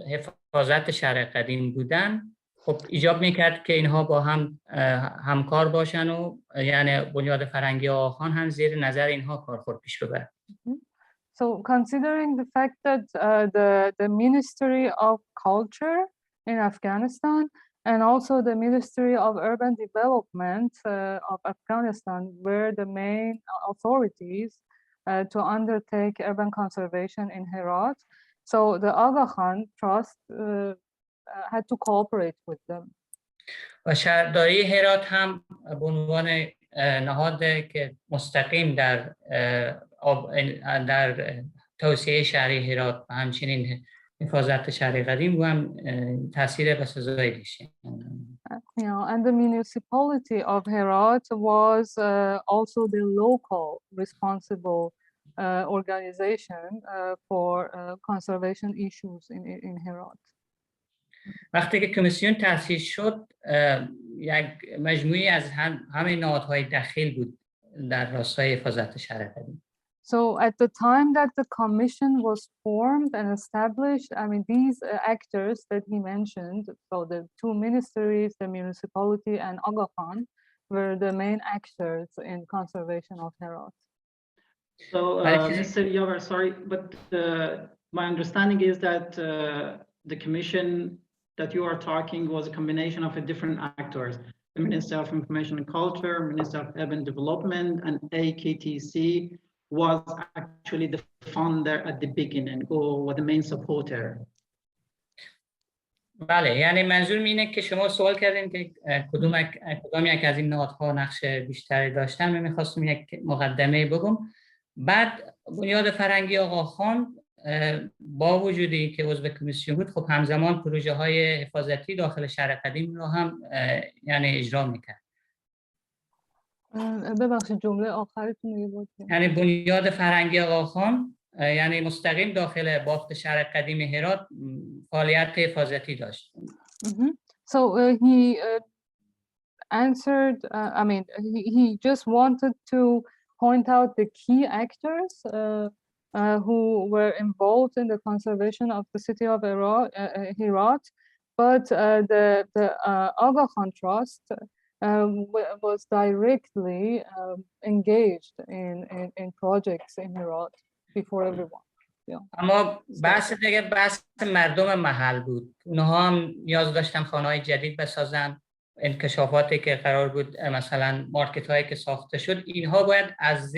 حفاظت شهر قدیم بودن، خب ایجاب میکرد که اینها با هم همکار باشن و یعنی بنیاد فرهنگی آقاخان هم زیر نظر اینها کارخورد پیش ببرد. So considering the fact that the Ministry of Culture in Afghanistan and also the Ministry of Urban Development of Afghanistan were the main authorities to undertake urban conservation in Herat. So the Aga Khan Trust had to cooperate with them. و شهرداری هرات هم به عنوان نهاد که مستقیم در توسعه شهری هرات و همچنین حفاظت شهر قدیم رو هم تاثیر بسزایی داشته. And the municipality of Herat was also the local responsible organization for conservation issues in Herat. وقتی که کمیسیون تأسیس شد یک مجموعی از همه نهادهای دخیل بود در راستای حفاظت شهر قدیم. So at the time that the commission was formed and established, I mean, these actors that he mentioned, so the two ministries, the municipality and Aga Khan, were the main actors in conservation of Herat. So, Mr. Yavar, sorry, but my understanding is that the commission that you are talking was a combination of different actors: the Minister of Information and Culture, Minister of Urban Development, and AKTC was actually the funder at the beginning, or the main supporter. بله، یعنی منظور اینه که شما سوال کردین که کدام یک از این نهادها نقش بیشتری داشتن. من می‌خواستم یک مقدمه بگم. بعد بنیاد فرهنگی آقا خان با وجودی که عضو کمیسیون بود، خب همزمان پروژه‌های حفاظتی داخل شهر قدیم رو هم یعنی اجرا می‌کرد. ببخشید جمله آخرتون رو بود. یعنی بنیاد فرهنگی آقا خان یعنی مستقیم داخل بافت شهر قدیم هرات فعالیت حفاظتی داشت. So he answered, I mean, he just wanted to point out the key actors who were involved in the conservation of the city of Herat, but the Aga Khan Trust was directly engaged in projects in Herat before everyone. اما بحث دیگه بحث مردم محل بود. اونها هم نیاز داشتن خانه‌های جدید بسازن. انکشافاتی که قرار بود مثلا مارکت هایی که ساخته شد، اینها باید از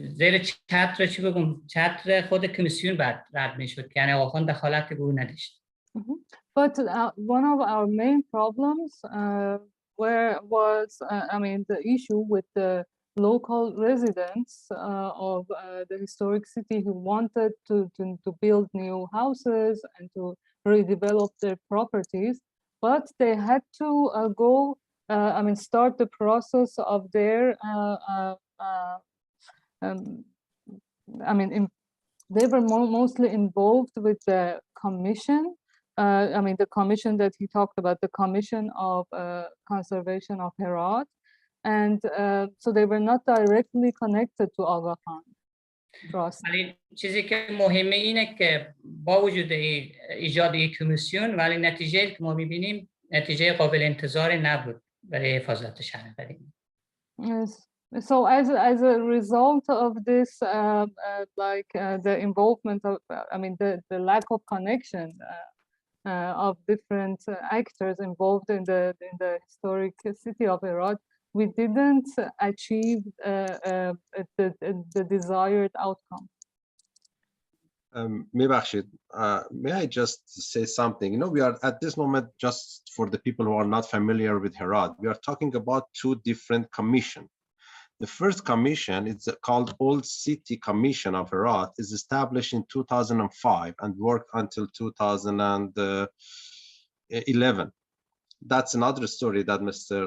زیر چتر چی بگم چتر خود کمیسیون بعد رد میشد که یعنی آقا خان دخالت به او نداشت. But one of our main problems was I mean the issue with the local residents of the historic city who wanted to build new houses and to redevelop their properties, but they had to I mean start the process of their I mean they were mostly involved with the commission. I mean, the commission that he talked about, the Commission of Conservation of Herat, and so they were not directly connected to Aga Khan Trust. ولی چیزی که مهمه اینه که با وجود ایجاد این کمیسیون ولی نتیجه که ما می‌بینیم نتیجه قابل انتظار نبود برای حفاظت شهر قدیم. So as a result of this, the involvement of, I mean, the lack of connection of different actors involved in the historic city of Herat, we didn't achieve the desired outcome. May I just say something? You know, we are at this moment, just for the people who are not familiar with Herat, we are talking about two different commissions. The first commission is called Old City Commission of Herat, is established in 2005 and worked until 2011. That's another story that Mr.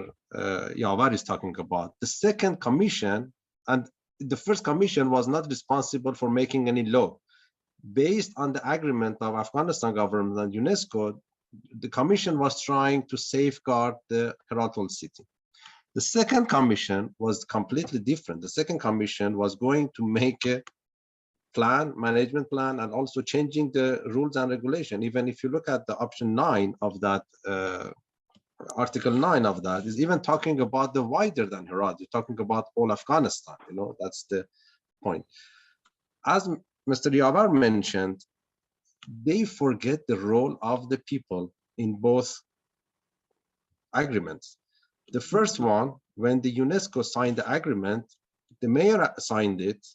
Yavar is talking about. The second commission, and the first commission was not responsible for making any law. Based on the agreement of Afghanistan government and UNESCO, the commission was trying to safeguard the Herat Old City. The second commission was completely different. The second commission was going to make a plan, management plan, and also changing the rules and regulation. Even if you look at the option 9 of that, article 9 of that is even talking about the wider than Herat. You're talking about all Afghanistan, you know, that's the point. As Mr. Yavar mentioned, they forget the role of the people in both agreements. The first one, when the UNESCO signed the agreement, the mayor signed it,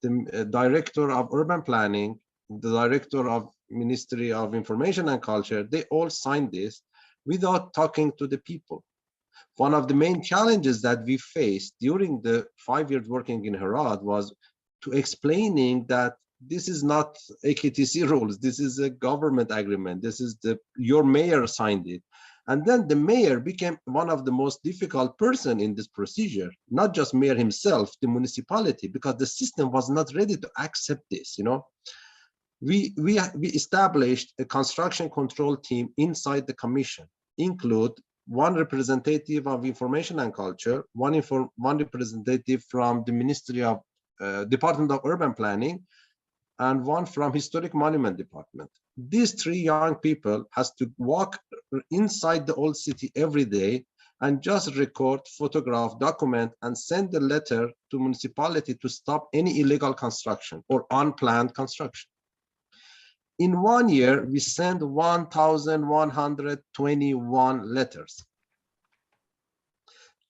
the director of urban planning, the director of Ministry of Information and Culture, they all signed this without talking to the people. One of the main challenges that we faced during the 5 years working in Herat was to explaining that this is not AKTC rules, this is a government agreement, this is your mayor signed it. And then the mayor became one of the most difficult person in this procedure, not just mayor himself, the municipality, because the system was not ready to accept this, you know. We established a construction control team inside the commission, include one representative of Information and Culture, one representative from the Ministry of Department of Urban Planning, and one from Historic Monument Department. These 3 young people has to walk inside the old city every day and just record, photograph, document, and send a letter to municipality to stop any illegal construction or unplanned construction. In 1 year, we sent 1,121 letters.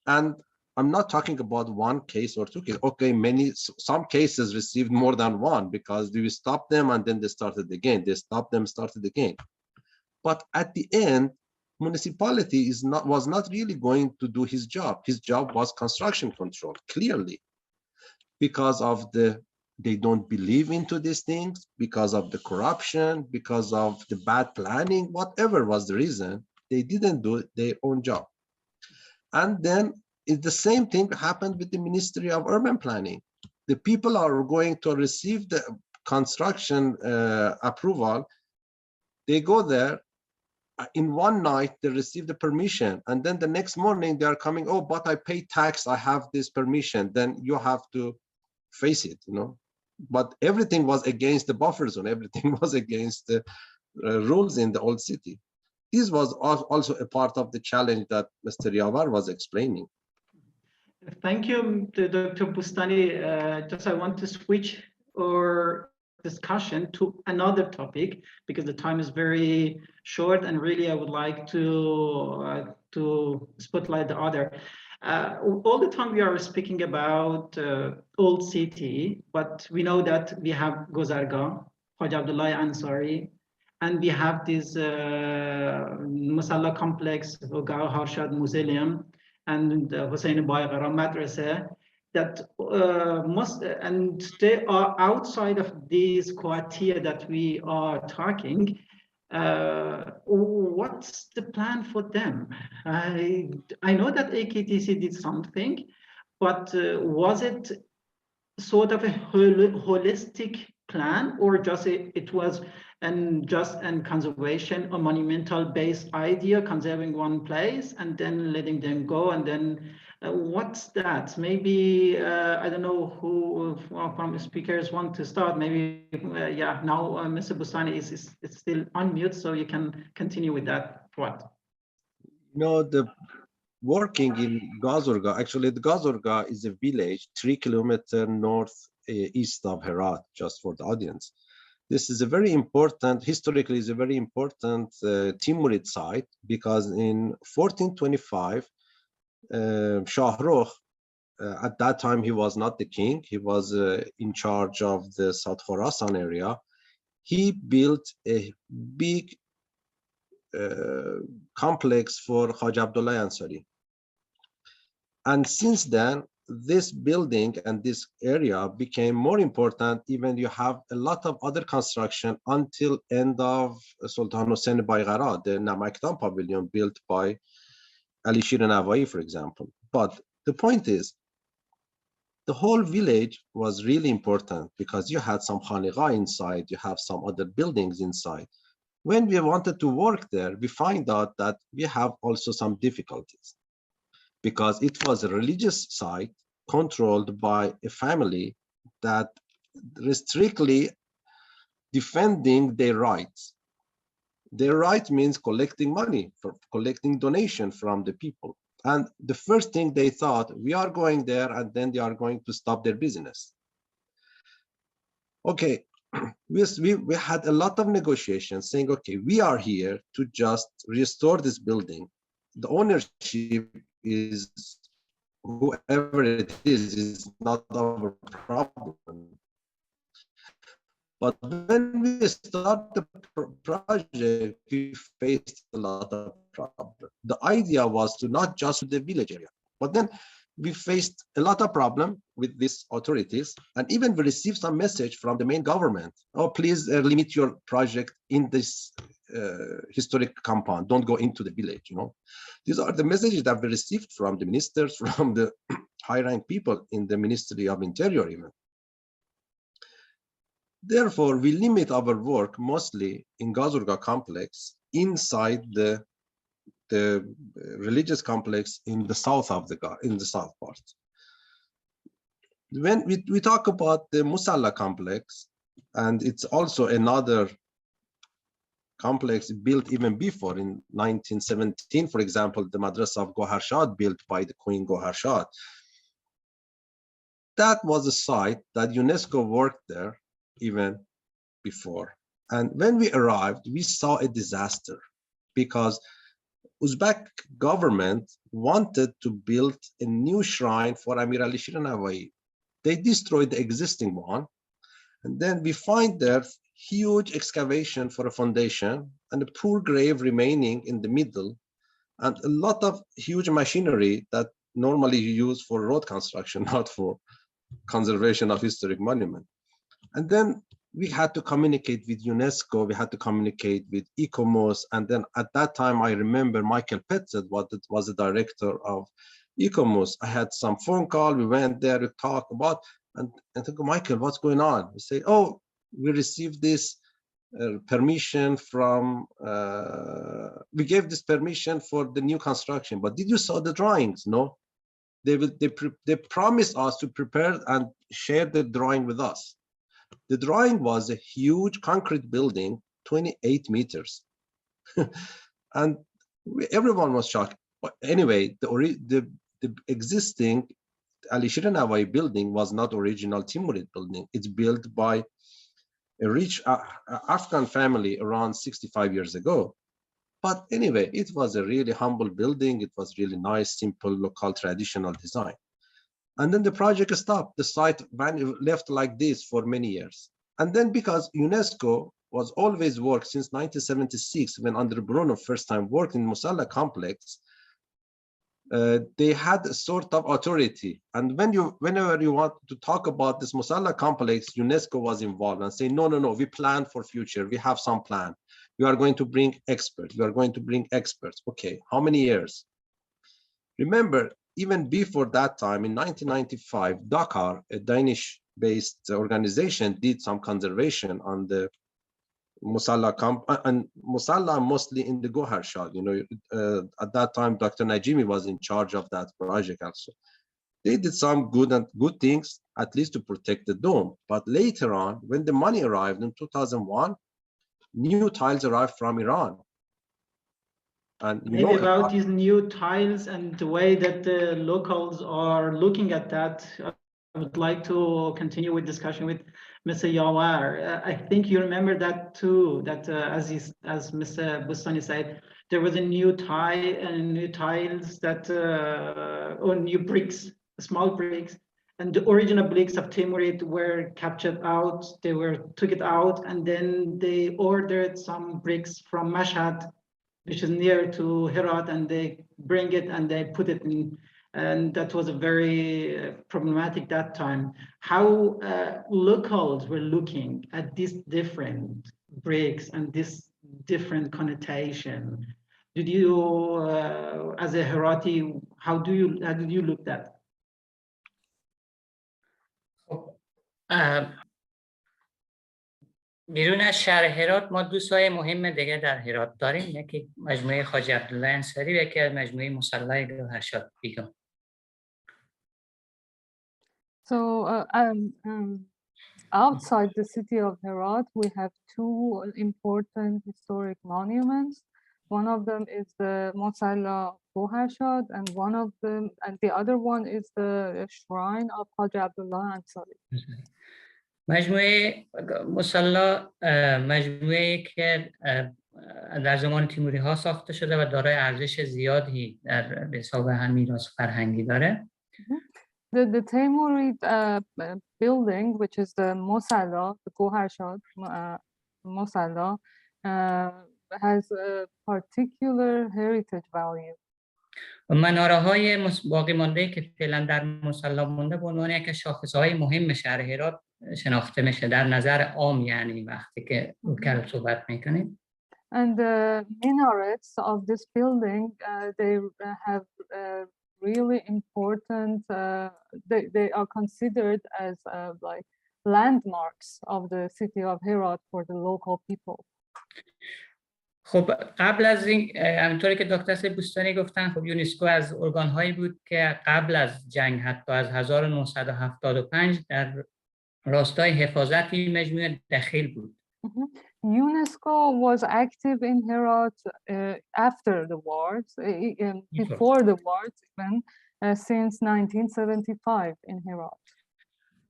And I'm not talking about one case or 2 cases. Okay, some cases received more than one because we stopped them and then they started again. They stopped them, started again. But at the end, municipality was not really going to do his job. His job was construction control, clearly, because of they don't believe into these things, because of the corruption, because of the bad planning, whatever was the reason, they didn't do their own job. And then the same thing happened with the Ministry of Urban Planning. The people are going to receive the construction approval. They go there, in one night, they receive the permission. And then the next morning they are coming, oh, but I pay tax, I have this permission. Then you have to face it, you know. But everything was against the buffer zone. Everything was against the rules in the old city. This was also a part of the challenge that Mr. Yavar was explaining. Thank you, Dr. Bustani. Just I want to switch our discussion to another topic because the time is very short, and really I would like to spotlight the other. All the time we are speaking about old city, but we know that we have Gozargah, Haji Abdullah Ansari, and we have this Musalla complex, Gao Harshad Mausoleum, and Hussein Baigara Madrasa, that and they are outside of these criteria that we are talking. What's the plan for them? I know that AKTC did something, but was it sort of a holistic plan, or just it was just a conservation or monumental based idea, conserving one place and then letting them go? And then what's that? Maybe I don't know who from the speakers want to start. Maybe yeah, now Mr. Bustani is still on mute, so you can continue with that. What? No, the working in Gazurga, actually the Gazurga is a village 3 kilometers northeast of Herat, just for the audience. This is a very important, historically is a very important Timurid site, because in 1425, Shahrukh, at that time he was not the king, he was in charge of the South Khorasan area. He built a big complex for Haji Abdullah Ansari. And since then, this building and this area became more important. Even you have a lot of other construction until end of Sultan Hussein Baigara, the Namakdan pavilion built by Ali Shir Navai, for example. But the point is, the whole village was really important because you had some Khanigah inside, you have some other buildings inside. When we wanted to work there, we find out that we have also some difficulties, because it was a religious site controlled by a family that strictly defending their rights. Their right means collecting money, for collecting donation from the people. And the first thing they thought, we are going there and then they are going to stop their business. Okay, we had a lot of negotiations saying, okay, we are here to just restore this building. The ownership is whoever it is not our problem. But when we start the project, we faced a lot of problems. The idea was to not just the village area, but then we faced a lot of problems with these authorities, and even we received some message from the main government. Oh, please limit your project in this historic compound. Don't go into the village, you know. These are the messages that we received from the ministers, from the high-rank people in the Ministry of Interior even. Therefore, we limit our work mostly in Gazurga complex inside the religious complex in the south of in the south part. When we talk about the Musalla complex, and it's also another complex built even before in 1917, for example, the Madrasa of Gohar Shad built by the Queen Gohar Shad. That was a site that UNESCO worked there even before. And when we arrived, we saw a disaster because Uzbek government wanted to build a new shrine for Amir Ali Shir Nava'i. They destroyed the existing one. And then we find there huge excavation for a foundation and a poor grave remaining in the middle, and a lot of huge machinery that normally you use for road construction, not for conservation of historic monument. And then we had to communicate with UNESCO, we had to communicate with ICOMOS, and then at that time, I remember Michael Petzet was the director of ICOMOS. I had some phone call, we went there to talk about, and I think, Michael, what's going on? We say, oh, we received this permission from, we gave this permission for the new construction, but did you saw the drawings? No, they promised us to prepare and share the drawing with us. The drawing was a huge concrete building, 28 meters. And everyone was shocked. But anyway, the existing Ali Shir Nava'i building was not original Timurid building. It's built by a rich Afghan family around 65 years ago. But anyway, it was a really humble building. It was really nice, simple, local, traditional design. And then the project stopped. The site left like this for many years. And then because UNESCO was always worked since 1976, when Andre Bruno first time worked in Musalla complex, they had a sort of authority. And whenever you want to talk about this Musalla complex, UNESCO was involved and say, no, we plan for future. We have some plan. We are going to bring experts. We are going to bring experts. Okay, how many years? Remember, even before that time, in 1995, Dakar, a Danish-based organization, did some conservation on the Musalla camp, and Musalla mostly in the Gohar Shad. You know, at that time, Dr. Najimi was in charge of that project also. They did some good things, at least to protect the dome. But later on, when the money arrived in 2001, new tiles arrived from Iran. And maybe about these new tiles and the way that the locals are looking at that, I would like to continue with discussion with Mr. Yawar. I think you remember that too, that as Mr. Bustani said, there was a new tile and new tiles that, or new bricks, small bricks, and the original bricks of Timurid were captured out, took it out, and then they ordered some bricks from Mashhad, which is near to Herat, and they bring it and they put it in, and that was a very problematic that time. How locals were looking at these different bricks and this different connotation. Did you, as a Herati, how did you look at that? بیرون از شهر هرات ما دو سایه مهم دیگه در هرات داریم، یکی مجموعه خواجه عبدالله انصاری و یکی از مجموعه مصلی گوهر شاد بیگم. So outside the city of Herat, we have two important historic monuments. One of them is the Musalla Gohar Shad, and the other one is the shrine of Khwaja Abdullah Ansari. مجموعه مصلی مجموعه که در زمان تیموری ها ساخته شده و دارای ارزش زیادی در حساب هم میراث فرهنگی داره. The Timurid building, which is the Mosalla, the Goharshad Mosalla, has a particular heritage value. مناره‌های باقی مانده که فعلا در مصلی مونده به عنوان یک شاخصه‌های مهم شهر هرات شناخته میشه در نظر عام، یعنی وقتی که رو صحبت میکنیم. And the minarets of this building, they have really important, they are considered as like landmarks of the city of Herat for the local people. خب قبل از این، همونطوری که دکتر بوستانی گفتن، خب یونسکو از ارگان‌هایی بود که قبل از جنگ، حتی از 1975 در راستای حفاظت این مجموعه دخیل بود. UNESCO was active in Herat after the wars, before the wars even, since 1975 in Herat.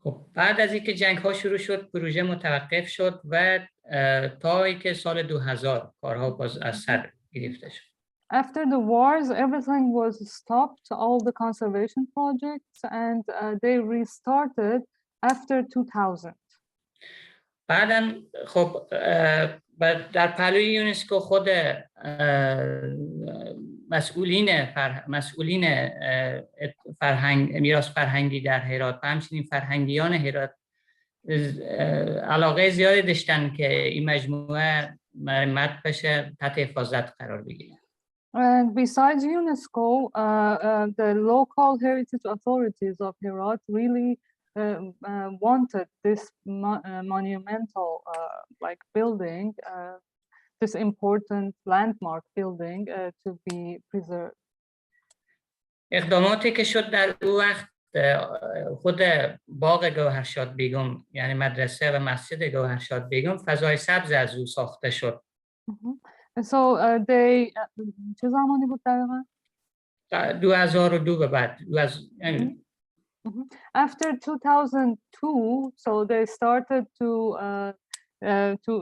خب بعد از اینکه جنگ‌ها شروع شد، پروژه متوقف شد و تا اینکه سال 2000 کارها باز از سر گرفته شد. After the wars, everything was stopped, all the conservation projects, and they restarted after 2000. بعداً خب در پلوی یونسکو خود مسئولین میراث فرهنگی در هرات و همچنین فرهنگیان هرات علاقه زیادی داشتن که این مجموعه مرمت بشه، تحت حفاظت قرار بگیره. And besides UNESCO, the local heritage authorities of Herat really wanted this monumental like building, this important landmark building to be preserved. اقداماتی که شد در اون وقت، خود باغ گوهرشاد بیگم، یعنی مدرسه و مسجد گوهرشاد بیگم، فضای سبز از او ساخته شد. So they چه زمانی بود دقیقاً؟ 2002 به بعد. After 2002, so they started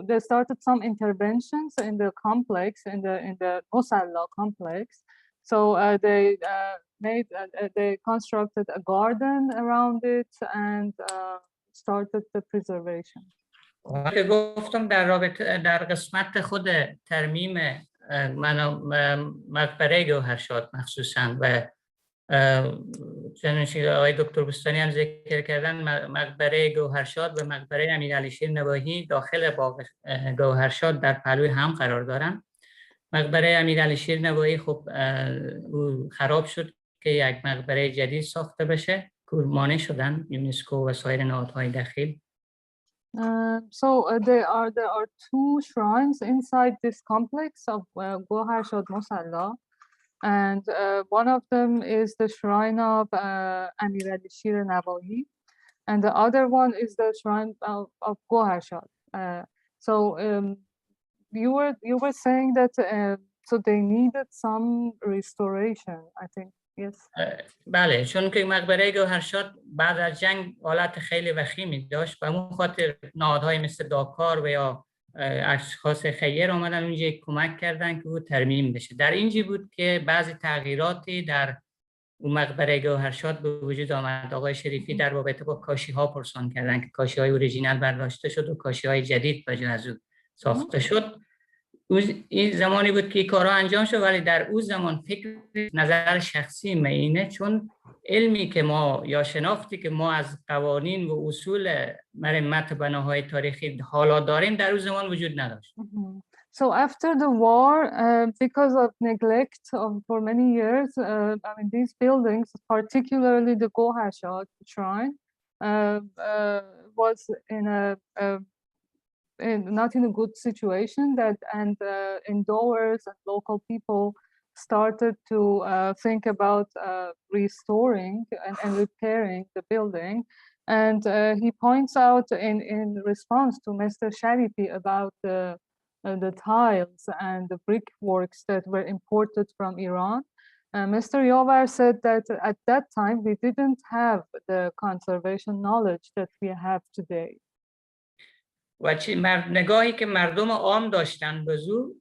they started some interventions in the complex, in the Mosalla complex. So they constructed a garden around it and started the preservation. که گفتم در رابطه در قسمت خود ترمیم مقبره گوهرشاد مخصوصاً و چنانچه آقای دکتر بوستانی هم ذکر کردن، مقبره گوهرشاد و مقبره امیرعلی شیرنواحی داخل باغ گوهرشاد در پلوی هم قرار دارن. مقبره امیرعلی شیرنواحی خب خراب شد که یک مقبره جدید ساخته بشه، مانع شدن یونسکو و سایر نهادهای داخل. So there are two shrines inside this complex of Goharshad Mosalla, and one of them is the shrine of Amirali Shirnavahi, and the other one is the shrine of Goharshad. So you were saying that so they needed some restoration, I think. Yes. بله، چون که مقبره گوهرشاد بعد از جنگ حالت خیلی وخیمی داشت و اون خاطر نهادهای مثل داکار و یا اشخاص خیر آمدن اونجا کمک کردن که او ترمیم بشه. در اینجا بود که بعضی تغییراتی در اون مقبره گوهرشاد به وجود آمد. آقای شریفی در رابطه با کاشی ها پرسان کردن که کاشی های اوریجینال برداشته شد و کاشی های جدید به جای از او ساخته شد. این زمانی بود که کارها انجام شد، ولی در اون زمان فکر نظر شخصی اینه، چون علمی که ما یا شناختی که ما از قوانین و اصول مرمت بناهای تاریخی حالا داریم در اون زمان وجود نداشت. So after the war, because of neglect for many years, I mean these buildings, particularly the Goharshad shrine, was not in a good situation, and endowers and local people started to think about restoring and repairing the building. And he points out in response to Mr. Sharifi about the tiles and the brickworks that were imported from Iran. Mr. Yovar said that at that time we didn't have the conservation knowledge that we have today. و نگاهی که مردم عام داشتن به زو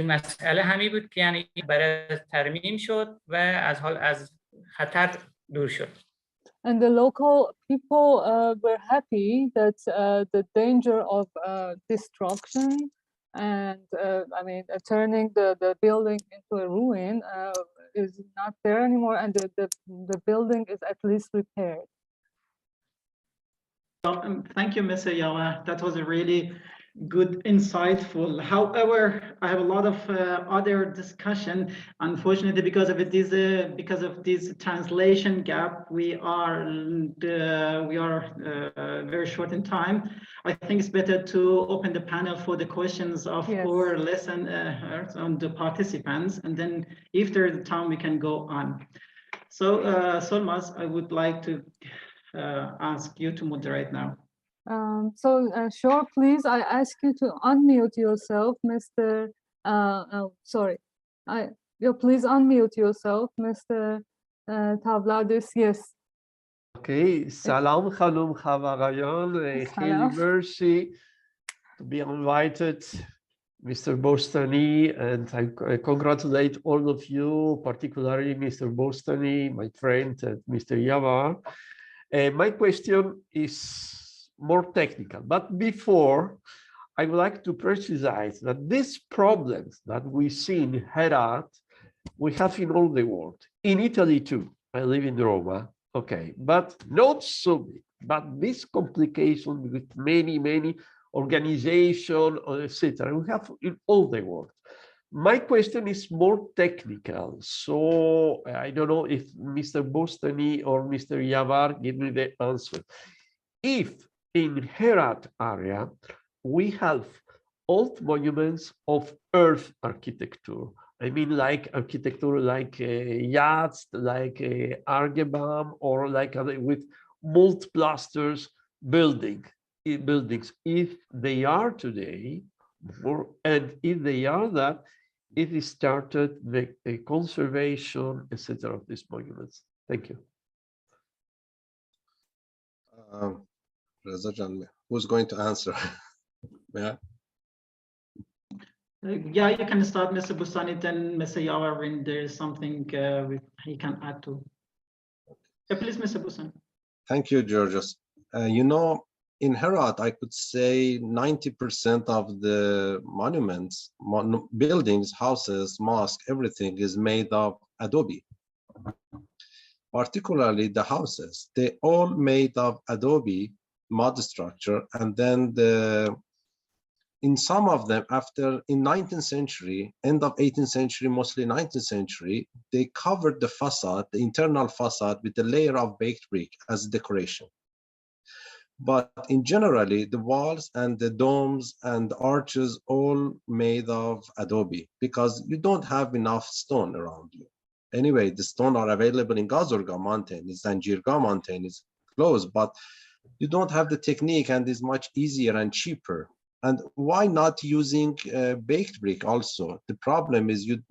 مسئله همی بود که یعنی برای ترمیم شد و از خطر دور شد. And the local people were happy that the danger of destruction and I mean turning the building into a ruin is not there anymore, and the building is at least repaired. Thank you, Mr. Yawa. That was a really good, insightful. However, I have a lot of other discussion. Unfortunately, because of this translation gap, we are very short in time. I think it's better to open the panel for the questions of our lesson on the participants, and then if there is time, we can go on. So, Solmaz, I would like to ask you to moderate now. Sure, please, I ask you to unmute yourself, Mr. Sorry, please unmute yourself, Mr. Tavladis. Yes. Okay, salam khanum khavagayan, kheli mercy to be invited, Mr. Bostani, and I congratulate all of you, particularly Mr. Bostani, my friend, and Mr. Yavar. My question is more technical, but before, I would like to precise that these problems that we see in Herat, we have in all the world, in Italy too. I live in Roma, okay, but not so big. But this complication with many organizations, etc., we have in all the world. My question is more technical, so I don't know if Mr. Bostani or Mr. Yavar give me the answer. If in Herat area we have old monuments of earth architecture, I mean like architecture like Yazd, like Argebam, or like other with multi-plasters buildings, if they are today, and if they are that, it is started the conservation, etc. of these monuments. Thank you. Reza Jan, who's going to answer? Yeah. Yeah, you can start, Mr. Bustani, then Mr. Yavar, when there is something he can add to. Please, Mr. Bustani. Thank you, Georgios. You know, in Herat, I could say 90% of the monuments, buildings, houses, mosques, everything is made of adobe. Particularly the houses, they all made of adobe mud structure, and then in some of them, in 19th century, end of 18th century, mostly 19th century, they covered the facade, the internal facade, with a layer of baked brick as decoration. But in generally, the walls and the domes and the arches all made of adobe, because you don't have enough stone around you. Anyway, the stone are available in Gazurga mountain, in Zanjirga mountain is close, but you don't have the technique, and it's much easier and cheaper. And why not using baked brick also? The problem is you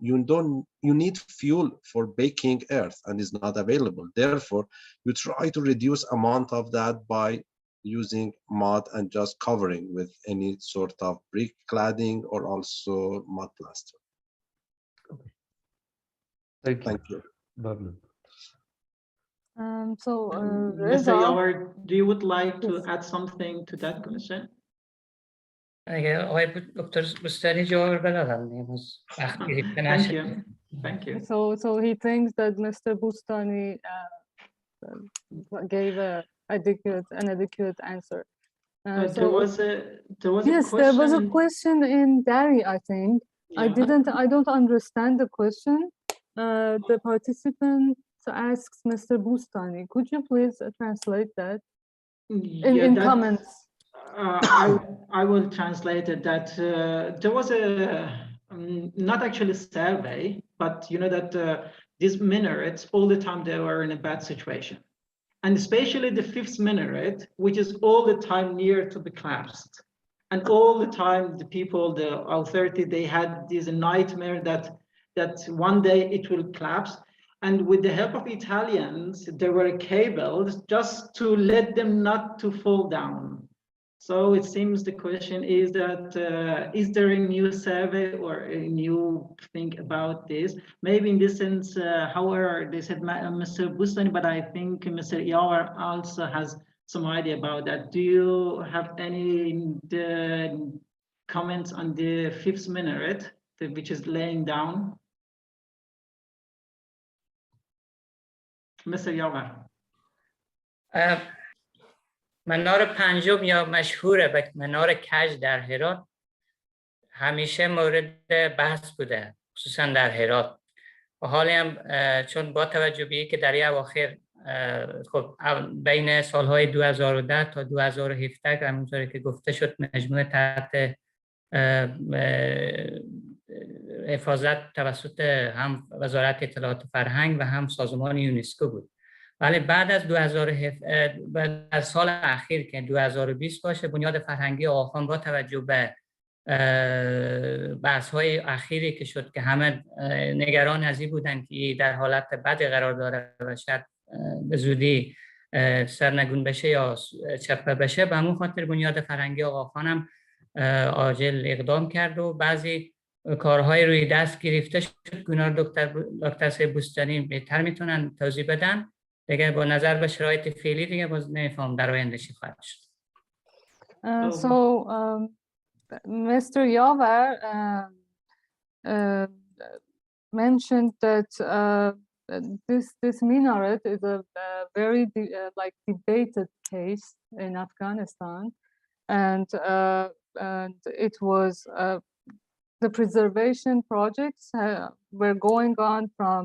need fuel for baking earth, and it's not available. Therefore, you try to reduce amount of that by using mud and just covering with any sort of brick cladding or also mud plaster. Okay. Thank you. Mr. Yavar, do you would like to add something to that question? اگه آقای دکتر بستانی جواب بدادن Thank you. Thank you. So he thinks that Mr. Bustani gave an adequate answer. There was a yes, question. there was a question in Dari, I think. Yeah. I don't understand the question. The participant asks Mr. Bustani, could you please translate that in comments? I will translate it that there was a not actually survey, but you know that these minarets all the time they were in a bad situation, and especially the fifth minaret, which is all the time near to be collapsed, and all the time the people, the authority, they had this nightmare that one day it will collapse. And with the help of Italians, there were cables just to let them not to fall down. So it seems the question is that, is there a new survey or a new thing about this? Maybe in this sense, however, they said Mr. Bustani, but I think Mr. Yawar also has some idea about that. Do you have any comments on the fifth minaret, which is laying down? Mr. Yawar. منار پنجم یا مشهور به منار کج در هرات همیشه مورد بحث بوده، خصوصا در هرات. و حالی هم چون با توجه به که در این اواخر خب بین سالهای 2010 تا 2017 همونطوری که گفته شد مجموعه تحت حفاظت توسط هم وزارت اطلاعات و فرهنگ و هم سازمان یونسکو بود. ولی بعد از 2017 بعد از سال اخیر که 2020 باشه، بنیاد فرهنگی آقاخان با توجه به بحث‌های اخیری که شد که همه نگران از این بودن که در حالت بدی قرار داره و شاید به زودی سرنگون بشه یا چپه بشه، به همون خاطر بنیاد فرهنگی آقاخان هم عاجل اقدام کرد و بعضی کارهای روی دست گرفته شد. گناه دکتر سید بوستانی بهتر میتونن توضیح بدن. دیگه با نظر به شرایط فعلی دیگه باز نمیفهم در آینده چی خواهد شد. Mr. Yawar mentioned that this minaret is a very debated case in Afghanistan, and it was the preservation projects were going on from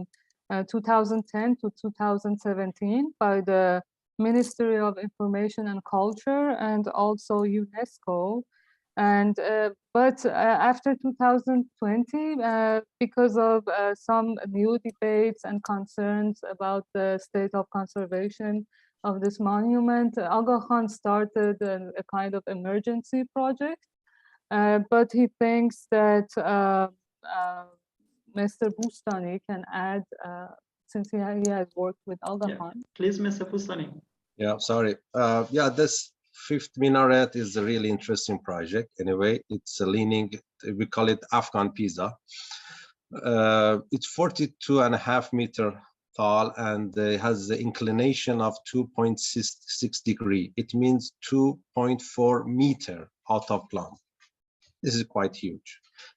2010 to 2017 by the Ministry of Information and Culture and also UNESCO. And but after 2020, because of some new debates and concerns about the state of conservation of this monument, Aga Khan started a kind of emergency project. But he thinks that Mr. Bustani can add, since he has worked with Aga Khan. Please, Mr. Bustani. Yeah, sorry. Yeah, this fifth minaret is a really interesting project. Anyway, it's leaning, we call it Afghan Pisa. It's 42.5 meters tall and has the inclination of 2.66 degrees. It means 2.4 meters out of plumb. This is quite huge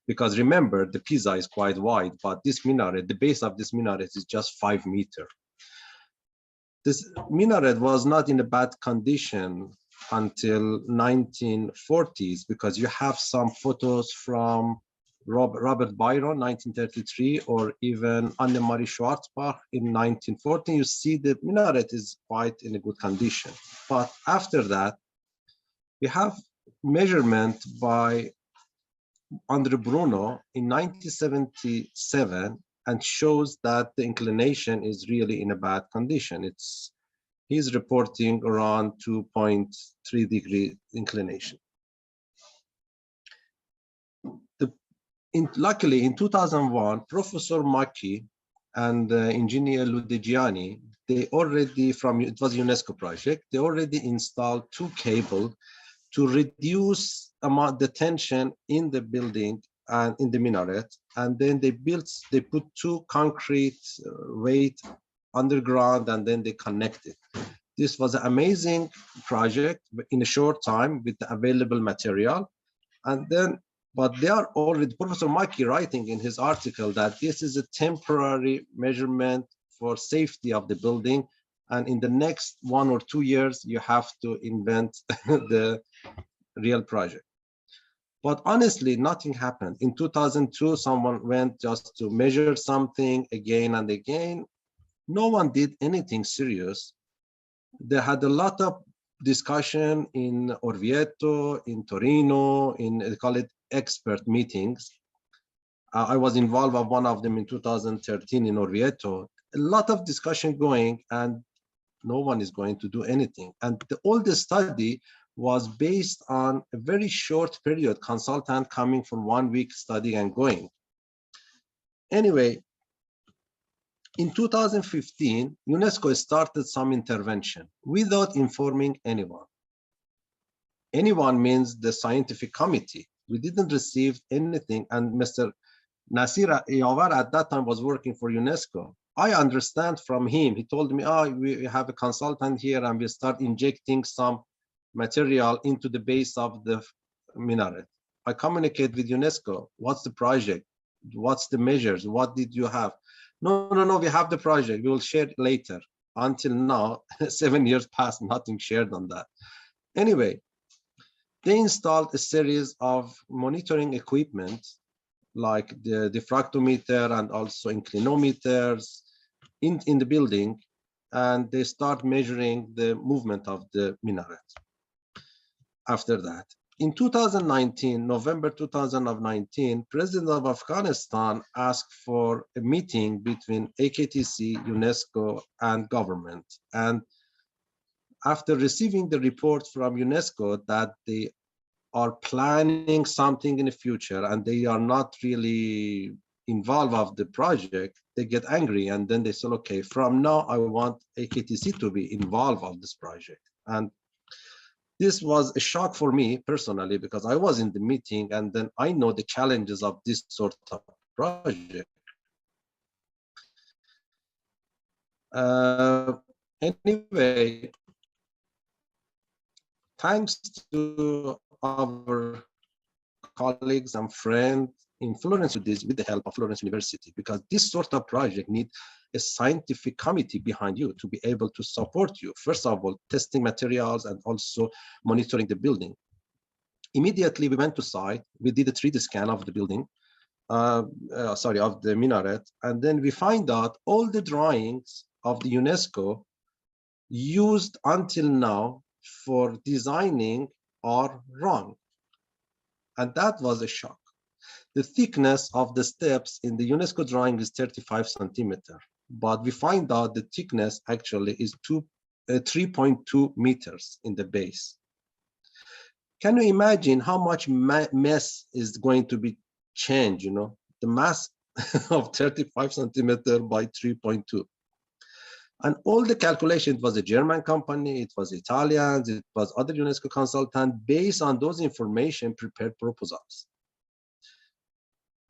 because remember the Pisa is quite wide, but this minaret, the base of this minaret is just 5 meters. This minaret was not in a bad condition until 1940s because you have some photos from Robert Byron, 1933, or even Annemarie Schwarzbach in 1914. You see the minaret is quite in a good condition. But after that, we have measurement by Andre Bruno in 1977 and shows that the inclination is really in a bad condition. He's reporting around 2.3 degree inclination. Luckily, in 2001, Professor Maki and engineer Ludegiani, they already, it was a UNESCO project, they already installed 2 cables to reduce the tension in the building and in the minaret. And then they put 2 concrete weight underground and then they connected. This was an amazing project in a short time with the available material. And then, but they are already, Professor Maki writing in his article that this is a temporary measurement for safety of the building. And in the next 1 or 2 years, you have to invent the real project. But honestly, nothing happened. In 2002, someone went just to measure something again and again. No one did anything serious. They had a lot of discussion in Orvieto, in Torino, they call it expert meetings. I was involved with one of them in 2013 in Orvieto. A lot of discussion going and no one is going to do anything. And all the study was based on a very short period, consultant coming for 1 week study and going. Anyway, in 2015, UNESCO started some intervention without informing anyone. anyone means the scientific committee. We didn't receive anything, and Mr. Nasir Yavar at that time was working for UNESCO. I understand from him, he told me, oh, we have a consultant here and we start injecting some material into the base of the minaret. I communicate with UNESCO, what's the project? What's the measures? What did you have? No, we have the project, we will share it later. Until now, 7 years passed, nothing shared on that. Anyway, they installed a series of monitoring equipment like the diffractometer and also inclinometers in the building, and they start measuring the movement of the minaret. After that, in 2019, November 2019, President of Afghanistan asked for a meeting between AKTC, UNESCO, and government. And after receiving the report from UNESCO that they are planning something in the future and they are not really involved of the project, they get angry, and then they say, okay, from now I want AKTC to be involved of this project. And this was a shock for me personally, because I was in the meeting and then I know the challenges of this sort of project. Anyway, thanks to our colleagues and friends in Florence with the help of Florence University, because this sort of project needs a scientific committee behind you to be able to support you. First of all, testing materials and also monitoring the building. Immediately we went to site, we did a 3D scan of the building, of the minaret, and then we find out all the drawings of the UNESCO used until now for designing are wrong. And that was a shock. The thickness of the steps in the UNESCO drawing is 35 centimeters, but we find out the thickness actually is 3.2 meters in the base. Can you imagine how much mass is going to be changed, the mass of 35 centimeters by 3.2. And all the calculations, it was a German company, it was Italians, it was other UNESCO consultants, based on those information, prepared proposals.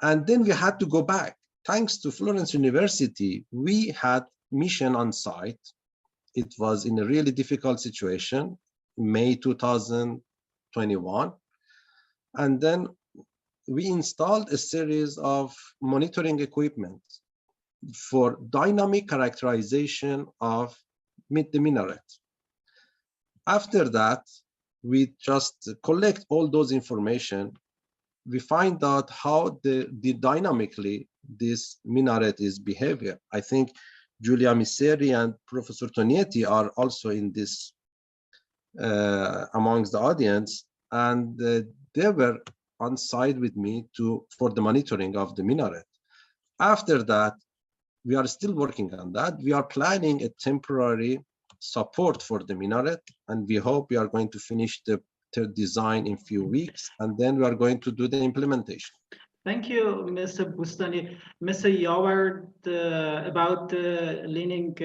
And then we had to go back. Thanks to Florence University, we had mission on site. It was in a really difficult situation, May 2021. And then we installed a series of monitoring equipment for dynamic characterization of the minaret. After that, we just collect all those information. We find out how the dynamically this minaret is behavior. I think Giulia Misseri and Professor Tonietti are also in this amongst the audience, and they were on site with me for the monitoring of the minaret. After that, we are still working on that. We are planning a temporary support for the minaret, and we hope we are going to finish the design in a few weeks, and then we are going to do the implementation. Thank you, Mr. Bustani. Mr. Yavar, about leaning,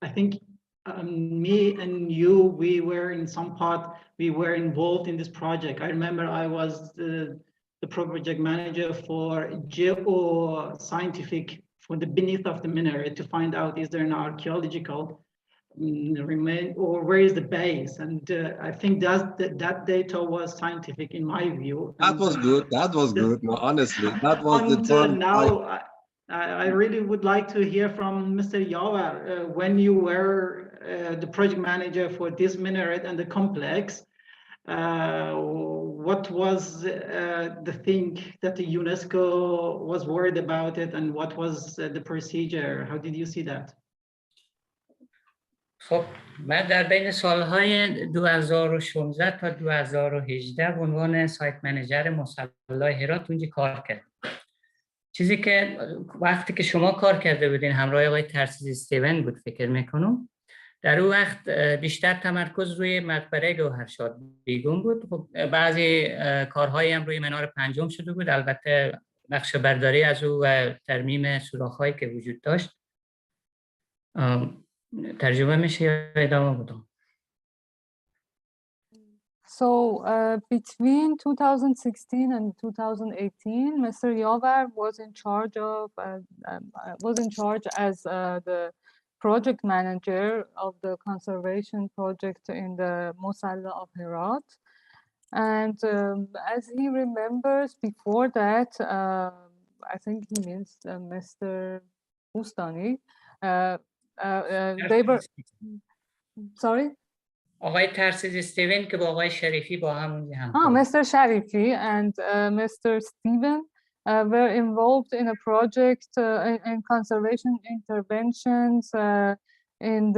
I think me and you, we were in some part, we were involved in this project. I remember I was the project manager for geoscientific, for the beneath of the minaret, to find out, is there an archaeological remain, or where is the base? And I think that data was scientific in my view. That was good. That was good. No, honestly, that was the time. Now I really would like to hear from Mr. Yavar, when you were the project manager for this minaret and the complex. What was the thing that the UNESCO was worried about it, and what was the procedure? How did you see that? خب من در بین سالهای 2016 تا 2018 به عنوان سایت منیجر مصلی هرات اونجا کار کردم. چیزی که وقتی که شما کار کرده بودین همراه آقای ترسیز استیون بود فکر میکنم، در اون وقت بیشتر تمرکز روی مقبره گوهرشاد بیگم بود. خب بعضی کارهایی هم روی منار پنجم شده بود، البته نقشه برداری از او و ترمیم سوراخ‌هایی که وجود داشت. ترجمه میشه یا ادامه بدم؟ So between 2016 and 2018, Mr. Yavar was in charge as the project manager of the conservation project in the Musalla of Herat. And as he remembers, before that, I think he means Mr. Bustani. They were, sorry? آقای ترسیز استیون که با آقای شریفی با هم اونجا هم Mr. Sharifi and Mr. Steven were involved in a project in conservation interventions and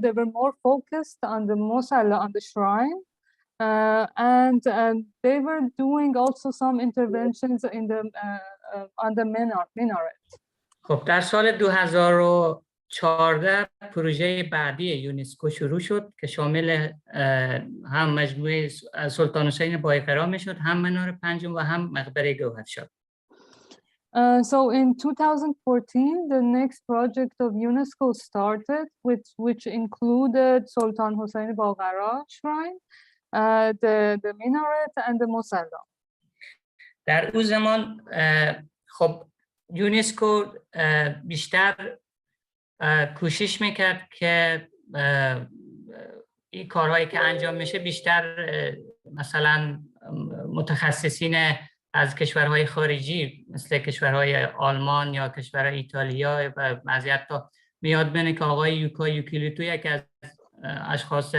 they were more focused on the Musalla, on the shrine, and they were doing also some interventions in the on the minaret. خب در سال 2014 پروژه بعدی یونسکو شروع شد که شامل هم مجموعه سلطان حسین بایقرا میشد، هم منار پنجم و هم مقبره گوهرشاد. So in 2014, the next project of UNESCO started, which included Sultan Hussein Baghara Shrine, the minaret and the musalla. در اون زمان خب یونسکو بیشتر کوشش میکرد که این کارهایی که انجام میشه بیشتر مثلا متخصصین از کشورهای خارجی مثل کشورهای آلمان یا کشورهای ایتالیا و بعضی حتی میاد بینه که آقای یوکا یوکیلیتو یکی از اشخاص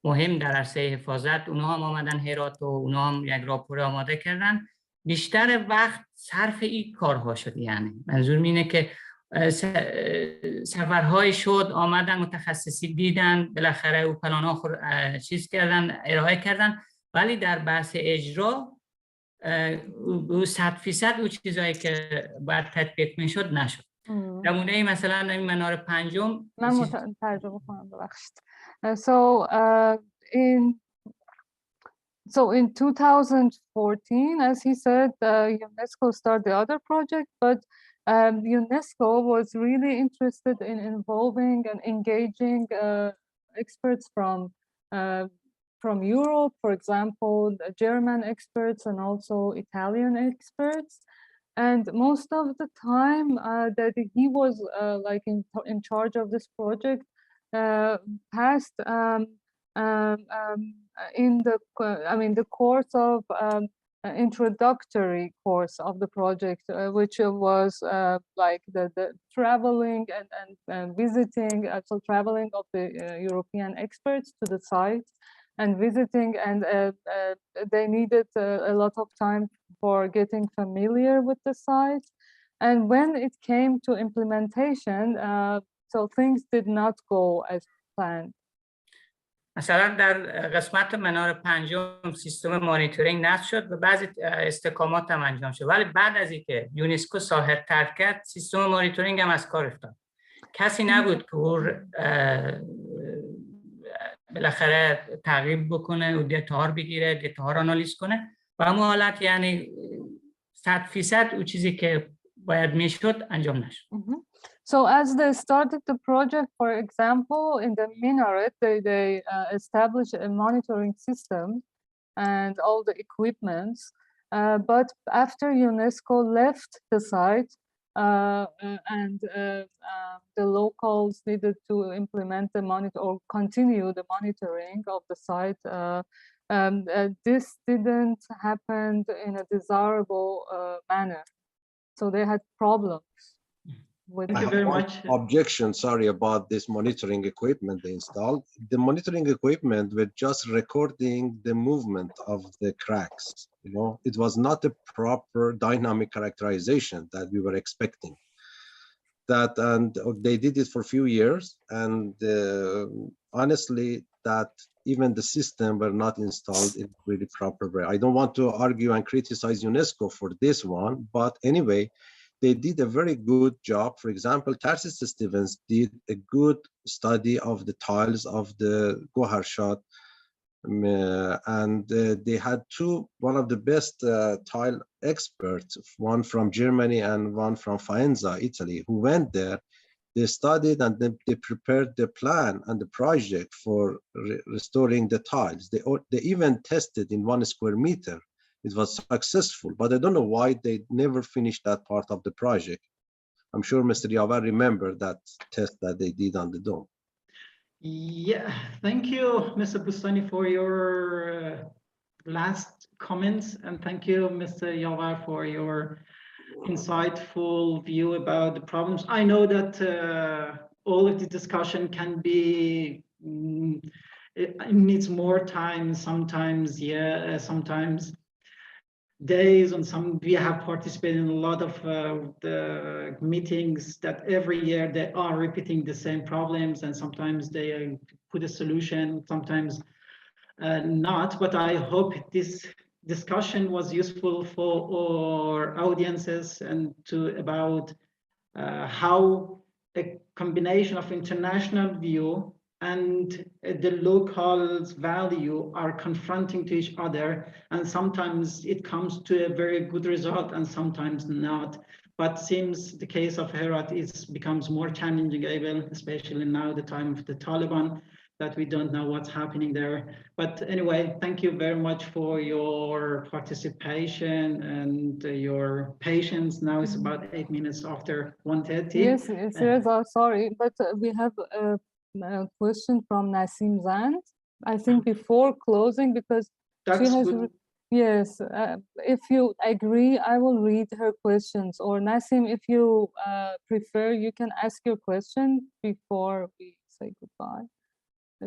مهم در عرصه حفاظت، اونها هم آمدن هرات و اونها هم یک راپور آماده کردن. بیشتر وقت صرف این کارها شد. یعنی منظور اینه که سفرهای شد، آمدن متخصصی دیدن، بالاخره او پلان‌ها چیز کردن، ارائه کردن، ولی در بحث اجرا او 100% او چیزایی که باید تطبیق میشد نشد. نمونه مثلا این منار پنجم من ترجمه کنم ببخشید. So in 2014, as he said, UNESCO started the other project, but UNESCO was really interested in involving and engaging experts from Europe, for example, German experts and also Italian experts. And most of the time that he was like in charge of this project, passed in the course of introductory course of the project, which was like the traveling and visiting, so traveling of the European experts to the site and visiting, and they needed a lot of time for getting familiar with the site. And when it came to implementation, so things did not go as planned. مثلا در قسمت منار پنجم سیستم مانیتورینگ نصب شد و بعضی استحکامات هم انجام شد، ولی بعد از اینکه یونسکو ساحل ترک کرد سیستم مانیتورینگ هم از کار افتاد. کسی نبود که بالاخره تعقیب بکنه و دیتاها رو بگیره، دیتاها رو آنالیز کنه و همون حالت یعنی 100% اون چیزی که باید میشد انجام نشد. So as they started the project, for example, in the minaret, they established a monitoring system and all the equipments. But after UNESCO left the site and the locals needed to implement the monitor or continue the monitoring of the site, this didn't happen in a desirable manner. So they had problems. Thank you very much. Objection, sorry, about this monitoring equipment they installed. The monitoring equipment were just recording the movement of the cracks. You know, it was not a proper dynamic characterization that we were expecting. And they did it for a few years, and honestly, that even the system were not installed in really proper way. I don't want to argue and criticize UNESCO for this one, but anyway, they did a very good job. For example, Tarsis Stevens did a good study of the tiles of the Goharshad, and they had one of the best tile experts, one from Germany and one from Faenza, Italy, who went there They studied and they prepared the plan and the project for restoring the tiles. They even tested in 1 square meter. It was successful, but I don't know why they never finished that part of the project. I'm sure Mr. Yavar remember that test that they did on the dome. Yeah, thank you, Mr. Bustani, for your last comments, and thank you, Mr. Yavar, for your insightful view about the problems. I know that all of the discussion can be, it needs more time, sometimes, yeah, sometimes days, and some we have participated in a lot of the meetings that every year they are repeating the same problems, and sometimes they put a solution, sometimes not. But I hope this discussion was useful for our audiences and to about how a combination of international view and the local value are confronting to each other, and sometimes it comes to a very good result and sometimes not. But seems the case of Herat becomes more challenging, even especially now the time of the Taliban, that we don't know what's happening there. But anyway, thank you very much for your participation and your patience. Now it's about 8 minutes after 1:30. Yes, Reza, sorry, but we have a question from Nasim Zand. I think before closing, because That's she has, good. yes, if you agree, I will read her questions. Or Nasim, if you prefer, you can ask your question before we say goodbye.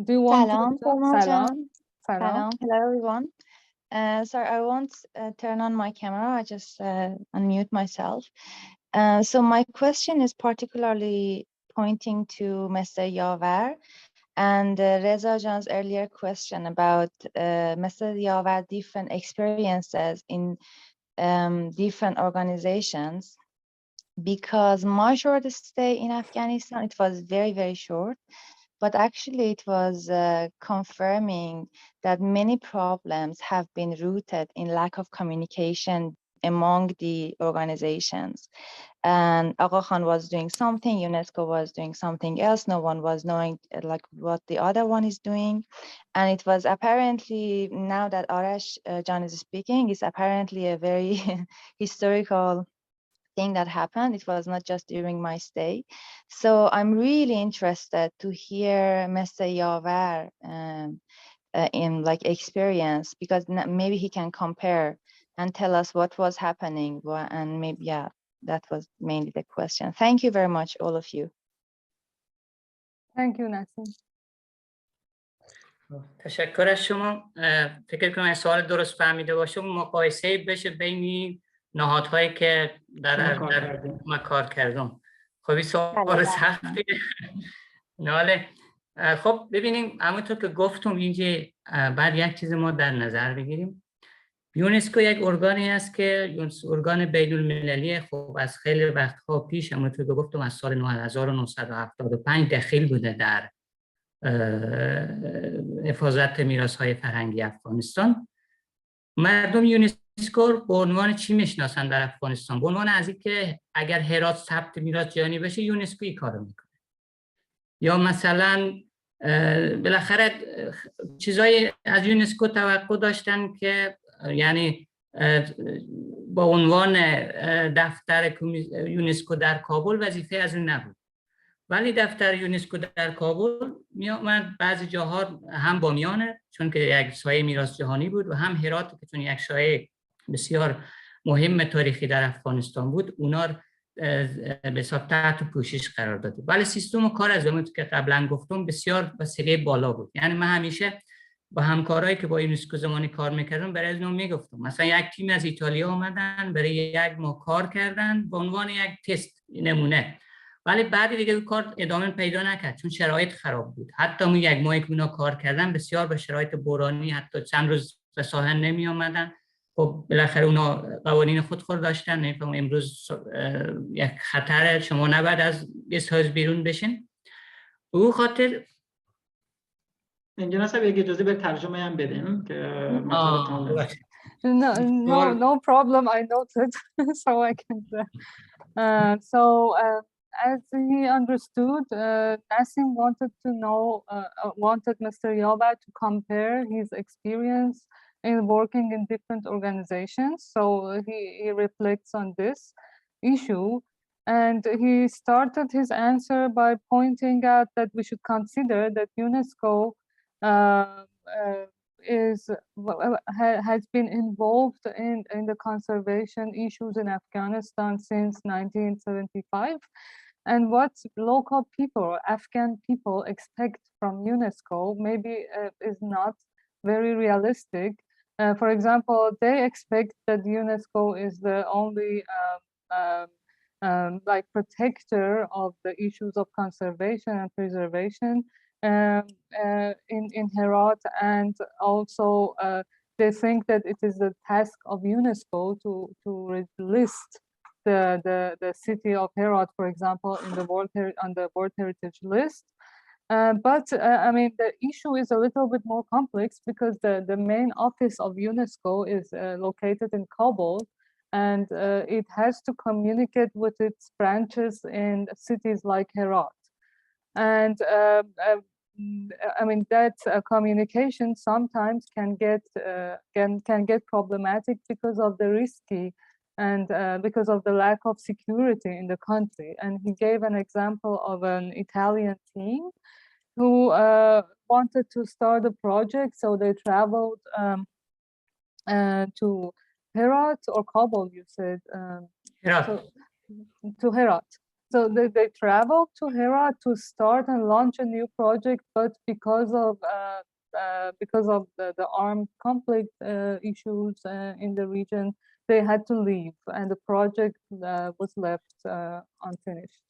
Do you want Salam, to? Salam. Salam. Hello, everyone. Sorry, I won't turn on my camera. I just unmute myself. So my question is particularly pointing to Mr. Yavar and Reza Jan's earlier question about Mr. Yavar different experiences in different organizations. Because my short stay in Afghanistan, it was very, very short. But actually, it was confirming that many problems have been rooted in lack of communication among the organizations. And Agha Khan was doing something, UNESCO was doing something else. No one was knowing like what the other one is doing. And it was apparently, now that Arash Jan is speaking, it's apparently a very historical thing that happened. It was not just during my stay. So I'm really interested to hear Mr. Yavar in like experience, because maybe he can compare and tell us what was happening. And maybe, yeah, that was mainly the question. Thank you very much, all of you. Thank you, Nasim. تشکر از شما. فکر کنم سوال درست فهمیده باشم، مقایسه بشه بین نهادهایی که در ما کار کردم. خب این سوال سختیه. ناله. خب ببینیم، همونطور که گفتم اینجا بعد یک چیز ما در نظر بگیریم. یونسکو یک ارگانی است که ارگان بین المللی، خب از خیلی وقتها پیش، همونطور که گفتم از سال 1975 دخیل بوده در حفاظت میراث‌های فرهنگی افغانستان. مردم یونسکو به عنوان چی میشناسن در افغانستان؟ به عنوان از اینکه اگر هرات ثبت میراث جهانی بشه یونسکو این کارو میکنه. یا مثلا بالاخره چیزای از یونسکو توقع داشتن که یعنی با عنوان دفتر یونسکو در کابل وظیفه از این نبود. ولی دفتر یونسکو در کابل می آمد بعضی جاها هم بامیانه، چون که یک سایه میراث جهانی بود، و هم هرات که چون یک سایه بسیار مهم تاریخی در افغانستان بود، اونا به حساب تحت پوشش قرار داده. ولی سیستم و کار از زمانی که قبلا گفتم بسیار وسیله بالا بود. یعنی من همیشه با همکارایی که با یونسکو زمانی کار میکردم برای از اونها میگفتم، مثلا یک تیم از ایتالیا آمدن برای یک ماه کار کردن به عنوان یک تست نمونه، ولی بعد دیگه کار ادامه پیدا نکرد چون شرایط خراب بود. حتی اون یک ماهی که اونا کار کردن بسیار به شرایط بحرانی، حتی چند روز به ساحل نمی آمدن. خب بالاخره اونا قوانین خودخور داشتن. نمی‌فهمم امروز یک خطر شما نباید از گست بیرون بشین. او خاطر انجینر صاحب یک اجازه به ترجمه هم بدین که مطالب No problem. I noted, so I can. So as he understood, Nassim wanted to know, wanted Mr. Yaba to compare his experience in working in different organizations. So he reflects on this issue. And he started his answer by pointing out that we should consider that UNESCO has been involved in the conservation issues in Afghanistan since 1975. And what local people, Afghan people, expect from UNESCO maybe is not very realistic. For example, they expect that UNESCO is the only like protector of the issues of conservation and preservation in Herat, and also they think that it is the task of UNESCO to list the city of Herat, for example, in the on the World Heritage List. But I mean, the issue is a little bit more complex because the main office of UNESCO is located in Kabul, and it has to communicate with its branches in cities like Herat. And I mean, that communication sometimes can get problematic because of the risky and because of the lack of security in the country. And he gave an example of an Italian team who wanted to start a project, so they traveled to Herat or Kabul, you said? Herat. So, to Herat. So they traveled to Herat to start and launch a new project, but because of the armed conflict issues in the region, they had to leave, and the project was left unfinished,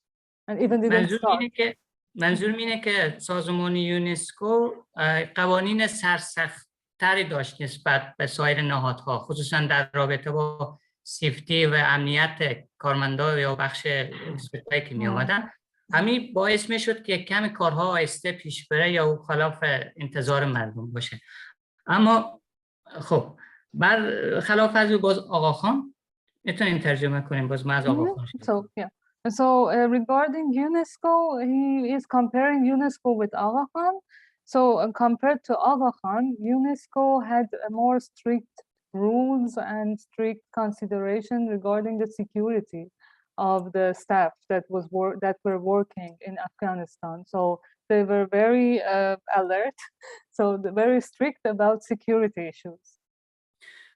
and even didn't start. منظور اینه که سازمان یونسکو قوانین سرسخت‌تری داشت نسبت به سایر نهادها، خصوصا در رابطه با سیفتی و امنیت کارمندا یا بخش نسبتایی که می آمدن. همین باعث می شد که کمی کارها آهسته پیش بره یا خلاف انتظار مردم باشه. اما خب بر خلاف از او باز آقا خان میتونیم ترجمه کنیم، باز من از آقا خان. So regarding UNESCO, he is comparing UNESCO with Aga Khan. So compared to Aga Khan, UNESCO had a more strict rules and strict consideration regarding the security of the staff that were working in Afghanistan. So they were very alert, so very strict about security issues.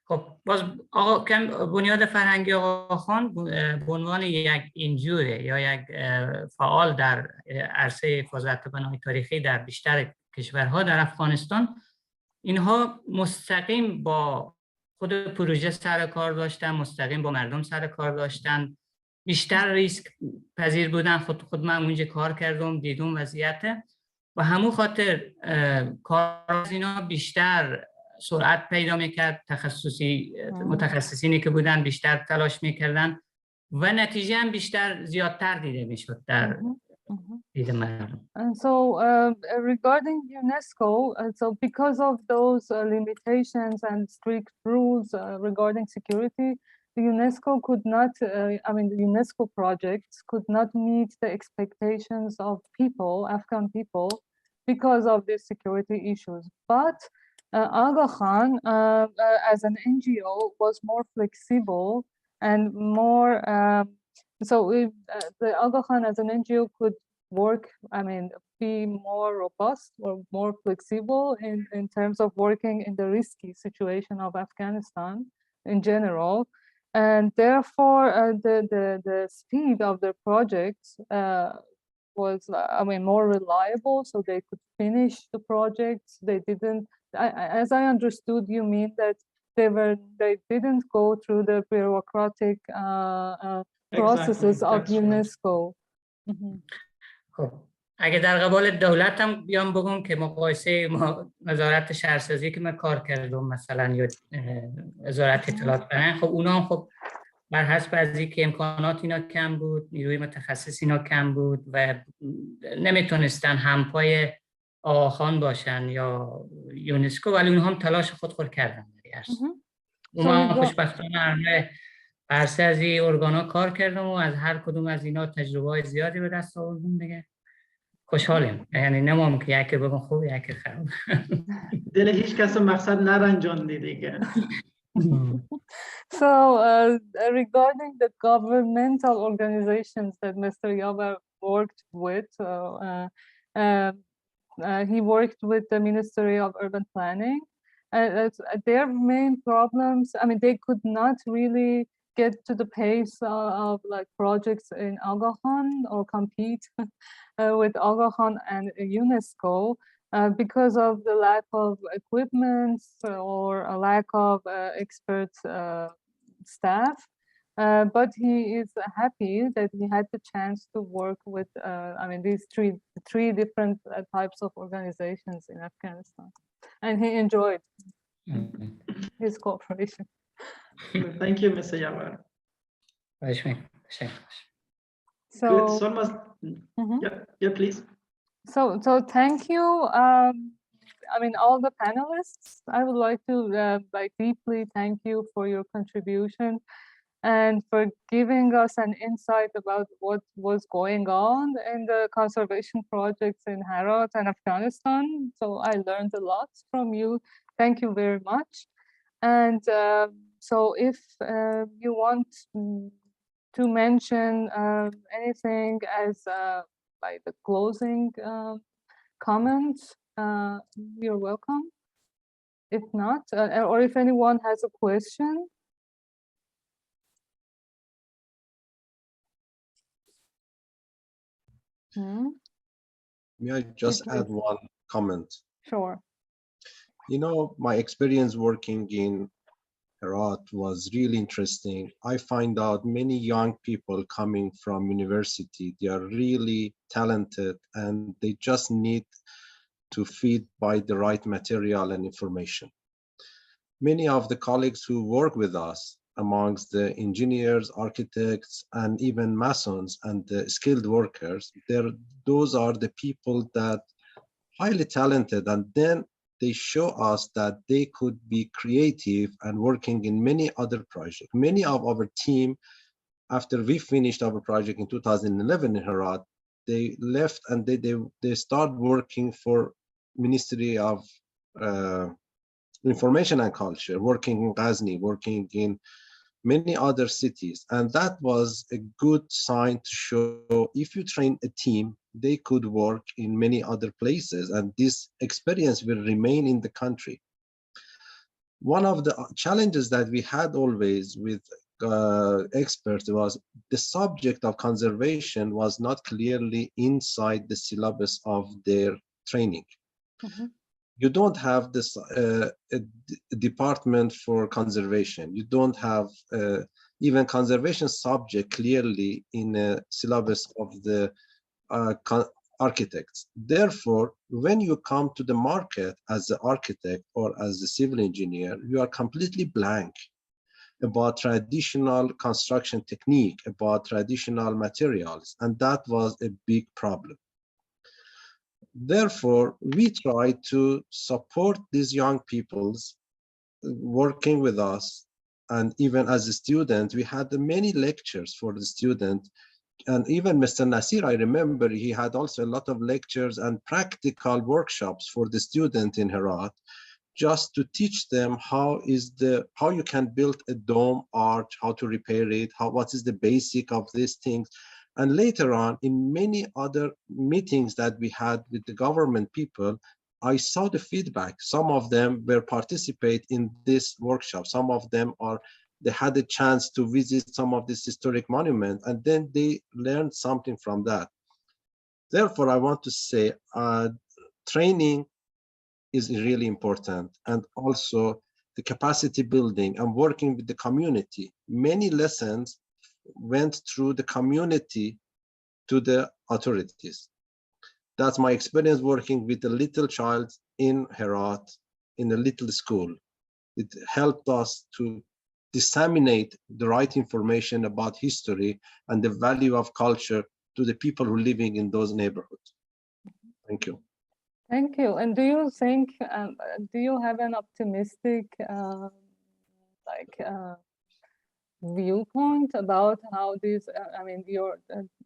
خب باز آقا بنیاد فرهنگی آقا خان به عنوان یک انجیو یا یک فعال در عرصه حفاظت بنای تاریخی در بیشتر کشورها در افغانستان، اینها مستقیم با خود پروژه سر کار داشتن، مستقیم با مردم سر کار داشتن، بیشتر ریسک پذیر بودن. خود من اونجا کار کردم، دیدم وضعیت و همون خاطر کار از اینا بیشتر سرعت پیدا میکرد. متخصصینی که بودن بیشتر تلاش میکردن و نتیجه هم بیشتر زیادتر دیده میشد در دید مردم. And so regarding UNESCO, so because of those limitations and strict rules regarding security, the UNESCO could not, the UNESCO projects could not meet the expectations of people, Afghan people, because of these security issues. But Aga Khan, as an NGO, was more flexible and more, the Aga Khan as an NGO could work, be more robust or more flexible in terms of working in the risky situation of Afghanistan in general. And therefore, the speed of the projects was, more reliable, so they could finish the projects. They didn't, as I understood, you mean that they didn't go through the bureaucratic processes of UNESCO. خب اگه در قبال دولت هم بیام بگم که مقایسه وزارت شهرسازی که من کار کردم مثلا یا وزارت اطلاعات فرهنگ، خب اونا هم خب بر حسب از اینکه امکانات اینا کم بود، نیروی متخصص اینا کم بود و نمیتونستن همپای آقا خان باشن یا یونسکو، ولی اونها هم تلاش خود کردن. اونا خوشبختانه عرصه از این ارگانا کار کردم و از هر کدوم از اینا تجربه های زیادی به دست آوردم دیگه. خوشحالیم، یعنی نمام که یکی بگم خوب یکی خراب. دل هیچ کس مقصد نرنجاندی دیگه. So regarding the governmental organizations that Mr. Yavar worked with, he worked with the Ministry of Urban Planning. Their main problems, I mean, they could not really get to the pace of like projects in Aga Khan or compete with Aga Khan and UNESCO because of the lack of equipment or a lack of expert staff. But he is happy that he had the chance to work with, I mean, these three different types of organizations in Afghanistan. And he enjoyed his cooperation. Thank you, Mr. Yavar. So, Good. So almost, yeah, please. So thank you. I mean, all the panelists. I would like to like deeply thank you for your contribution and for giving us an insight about what was going on in the conservation projects in Herat and Afghanistan. So I learned a lot from you. Thank you very much. And so if you want to mention anything as like the closing comments, you're welcome. If not, or if anyone has a question. May I just add one comment? Sure. You know, my experience working in Herat was really interesting. I find out many young people coming from university, they are really talented and they just need to feed by the right material and information. Many of the colleagues who work with us, amongst the engineers, architects, and even masons and the skilled workers, those are the people that highly talented, and then they show us that they could be creative and working in many other projects. Many of our team, after we finished our project in 2011 in Herat, they left and they start working for Ministry of Information and Culture, working in Ghazni, working in many other cities. And that was a good sign to show if you train a team, they could work in many other places and this experience will remain in the country. One of the challenges that we had always with experts was the subject of conservation was not clearly inside the syllabus of their training. You don't have this a department for conservation. You don't have even conservation subject clearly in a syllabus of the architects. Therefore, when you come to the market as an architect or as a civil engineer, you are completely blank about traditional construction technique, about traditional materials, and that was a big problem. Therefore, we try to support these young peoples working with us. And even as a student, we had many lectures for the student. And even Mr. Nasir, I remember he had also a lot of lectures and practical workshops for the student in Herat, just to teach them how you can build a dome arch, how to repair it, what is the basic of these things. And later on, in many other meetings that we had with the government people, I saw the feedback. Some of them were participate in this workshop. Some of them they had a chance to visit some of these historic monuments, and then they learned something from that. Therefore, I want to say training is really important, and also the capacity building and working with the community. Many lessons went through the community to the authorities. That's my experience working with a little child in Herat, in a little school. It helped us to disseminate the right information about history and the value of culture to the people who are living in those neighborhoods. Thank you. Thank you. And do you think, do you have an optimistic viewpoint about how these, I mean, your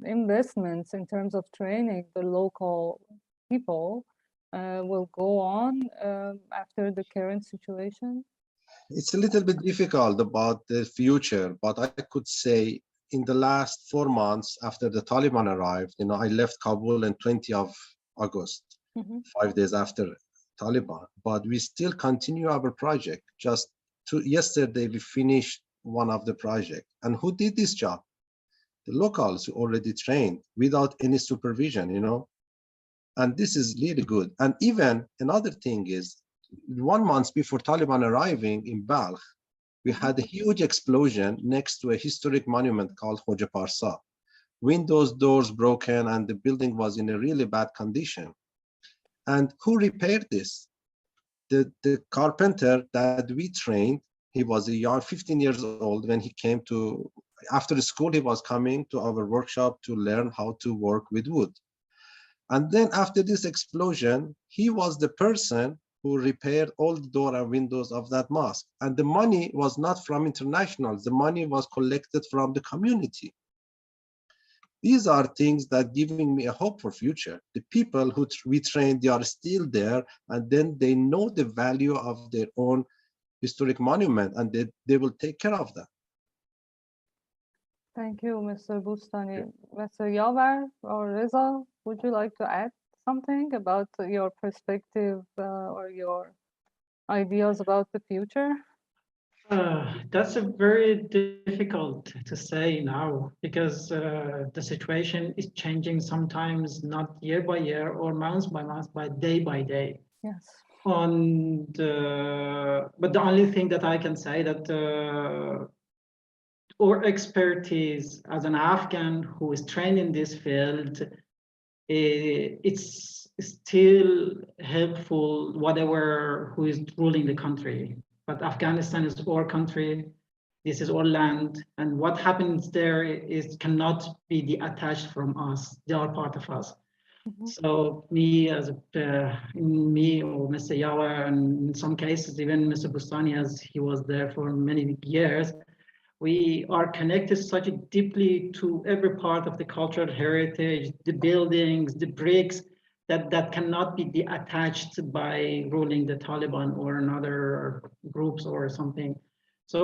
investments in terms of training the local people will go on after the current situation? It's a little bit difficult about the future, but I could say in the last 4 months after the Taliban arrived, I left Kabul on 20th of August, 5 days after Taliban, but we still continue our project. Just yesterday, we finished one of the project. And who did this job? The locals who already trained without any supervision, and this is really good. And even another thing is, 1 month before Taliban arriving in Balkh, we had a huge explosion next to a historic monument called Khoja Parsa. Windows, doors broken, and the building was in a really bad condition. And who repaired this? The carpenter that we trained, he was a young, 15 years old when he came to, after school, he was coming to our workshop to learn how to work with wood. And then after this explosion, he was the person who repaired all the door and windows of that mosque. And the money was not from internationals, the money was collected from the community. These are things that giving me a hope for future. The people who we trained, they are still there, and then they know the value of their own historic monument, and they will take care of that. Thank you, Mr. Boustany. Mr. Yavar or Reza, would you like to add something about your perspective or your ideas about the future? That's a very difficult to say now, because the situation is changing sometimes not year by year or month by day. Yes. But the only thing that I can say that our expertise as an Afghan who is trained in this field, it's still helpful whatever who is ruling the country. But Afghanistan is our country, this is our land, and what happens there cannot be detached from us. They are part of us. So me or Mr. Yavar, and in some cases even Mr. Boustany, as he was there for many years, we are connected such deeply to every part of the cultural heritage, the buildings, the bricks, that cannot be detached by ruling the Taliban or another groups or something. So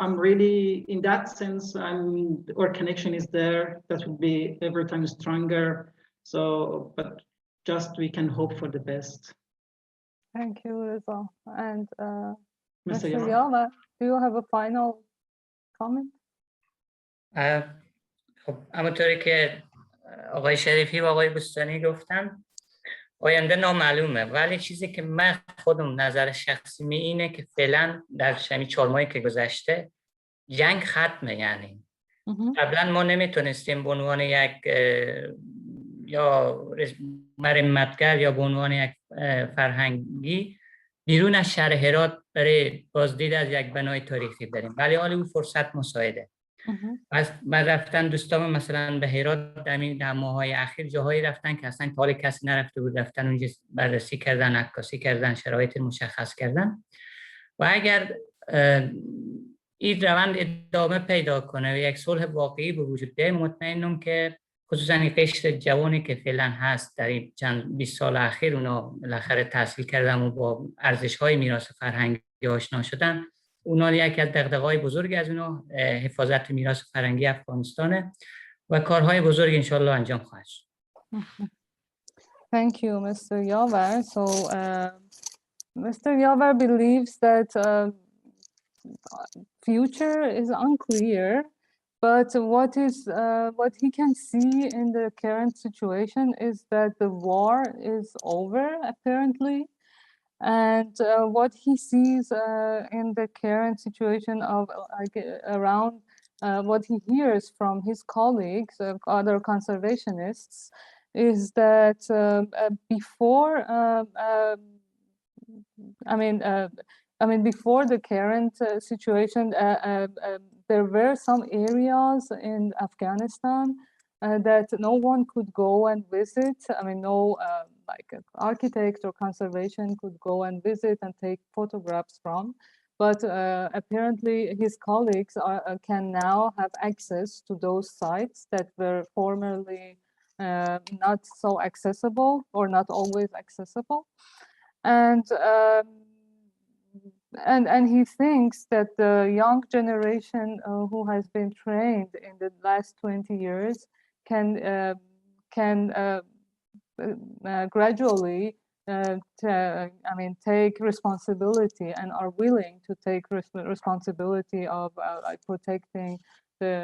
I'm really, in that sense, our connection is there. That will be every time stronger. So, but just we can hope for the best. Thank you, Reza. And Mr. Yavar, do you have a final comment? خب همونطوری که آقای شریفی و آقای بوستانی گفتن، آینده نامعلومه، ولی چیزی که من خودم نظر شخصی می اینه که فعلا در 4 ماهی که گذشته جنگ ختمه. یعنی قبلا ما نمیتونستیم به عنوان یک یا مرمتگر یا به عنوان یک فرهنگی بیرون از شهر هرات برای بازدید از یک بنای تاریخی بریم، ولی حالا اون فرصت مساعده. من رفتن دوستام مثلا به هرات در ماه‌های اخیر جاهایی رفتن که اصلا حال کسی نرفته بود، رفتن اونجا بررسی کردن، عکاسی کردن، شرایط مشخص کردن. و اگر این روند ادامه پیدا کنه و یک صلح واقعی به وجود بیاید، مطمئنم که خصوصا این قشر جوانی که فعلا هست در این چند 20 سال اخیر اونا بالاخره تحصیل کردن و با ارزش‌های میراث فرهنگی آشنا شدن، اونا یکی از دغدغه‌های بزرگ از اونا حفاظت میراث فرهنگی افغانستانه و کارهای بزرگ انشالله انجام خواهد شد. Thank you, Mr. Yavar. So, Mr. Yavar believes that future is unclear, but what he can see in the current situation is that the war is over, apparently. And what he sees in the current situation of around what he hears from his colleagues, other conservationists, is that before, before the current situation, there were some areas in Afghanistan that no one could go and visit. I mean, no like architect or conservation could go and visit and take photographs from. but apparently his colleagues can now have access to those sites that were formerly not so accessible or not always accessible. And he thinks that the young generation who has been trained in the last 20 years can gradually take responsibility and are willing to take responsibility of like protecting the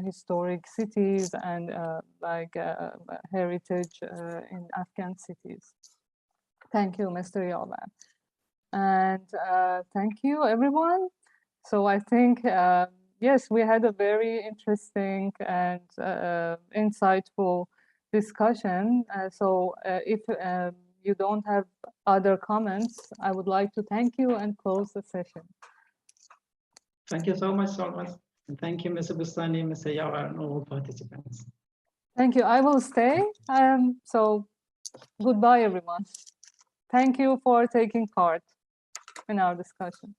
historic cities and heritage in Afghan cities. Thank you, Mr. Yavar. And thank you, everyone. So I think, yes, we had a very interesting and insightful discussion. So if you don't have other comments, I would like to thank you and close the session. Thank you so much, Solmaz. And thank you, Mr. Boustany, Mr. Yavar, and all participants. Thank you. I will stay. So goodbye, everyone. Thank you for taking part in our discussion.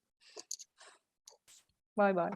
Bye-bye.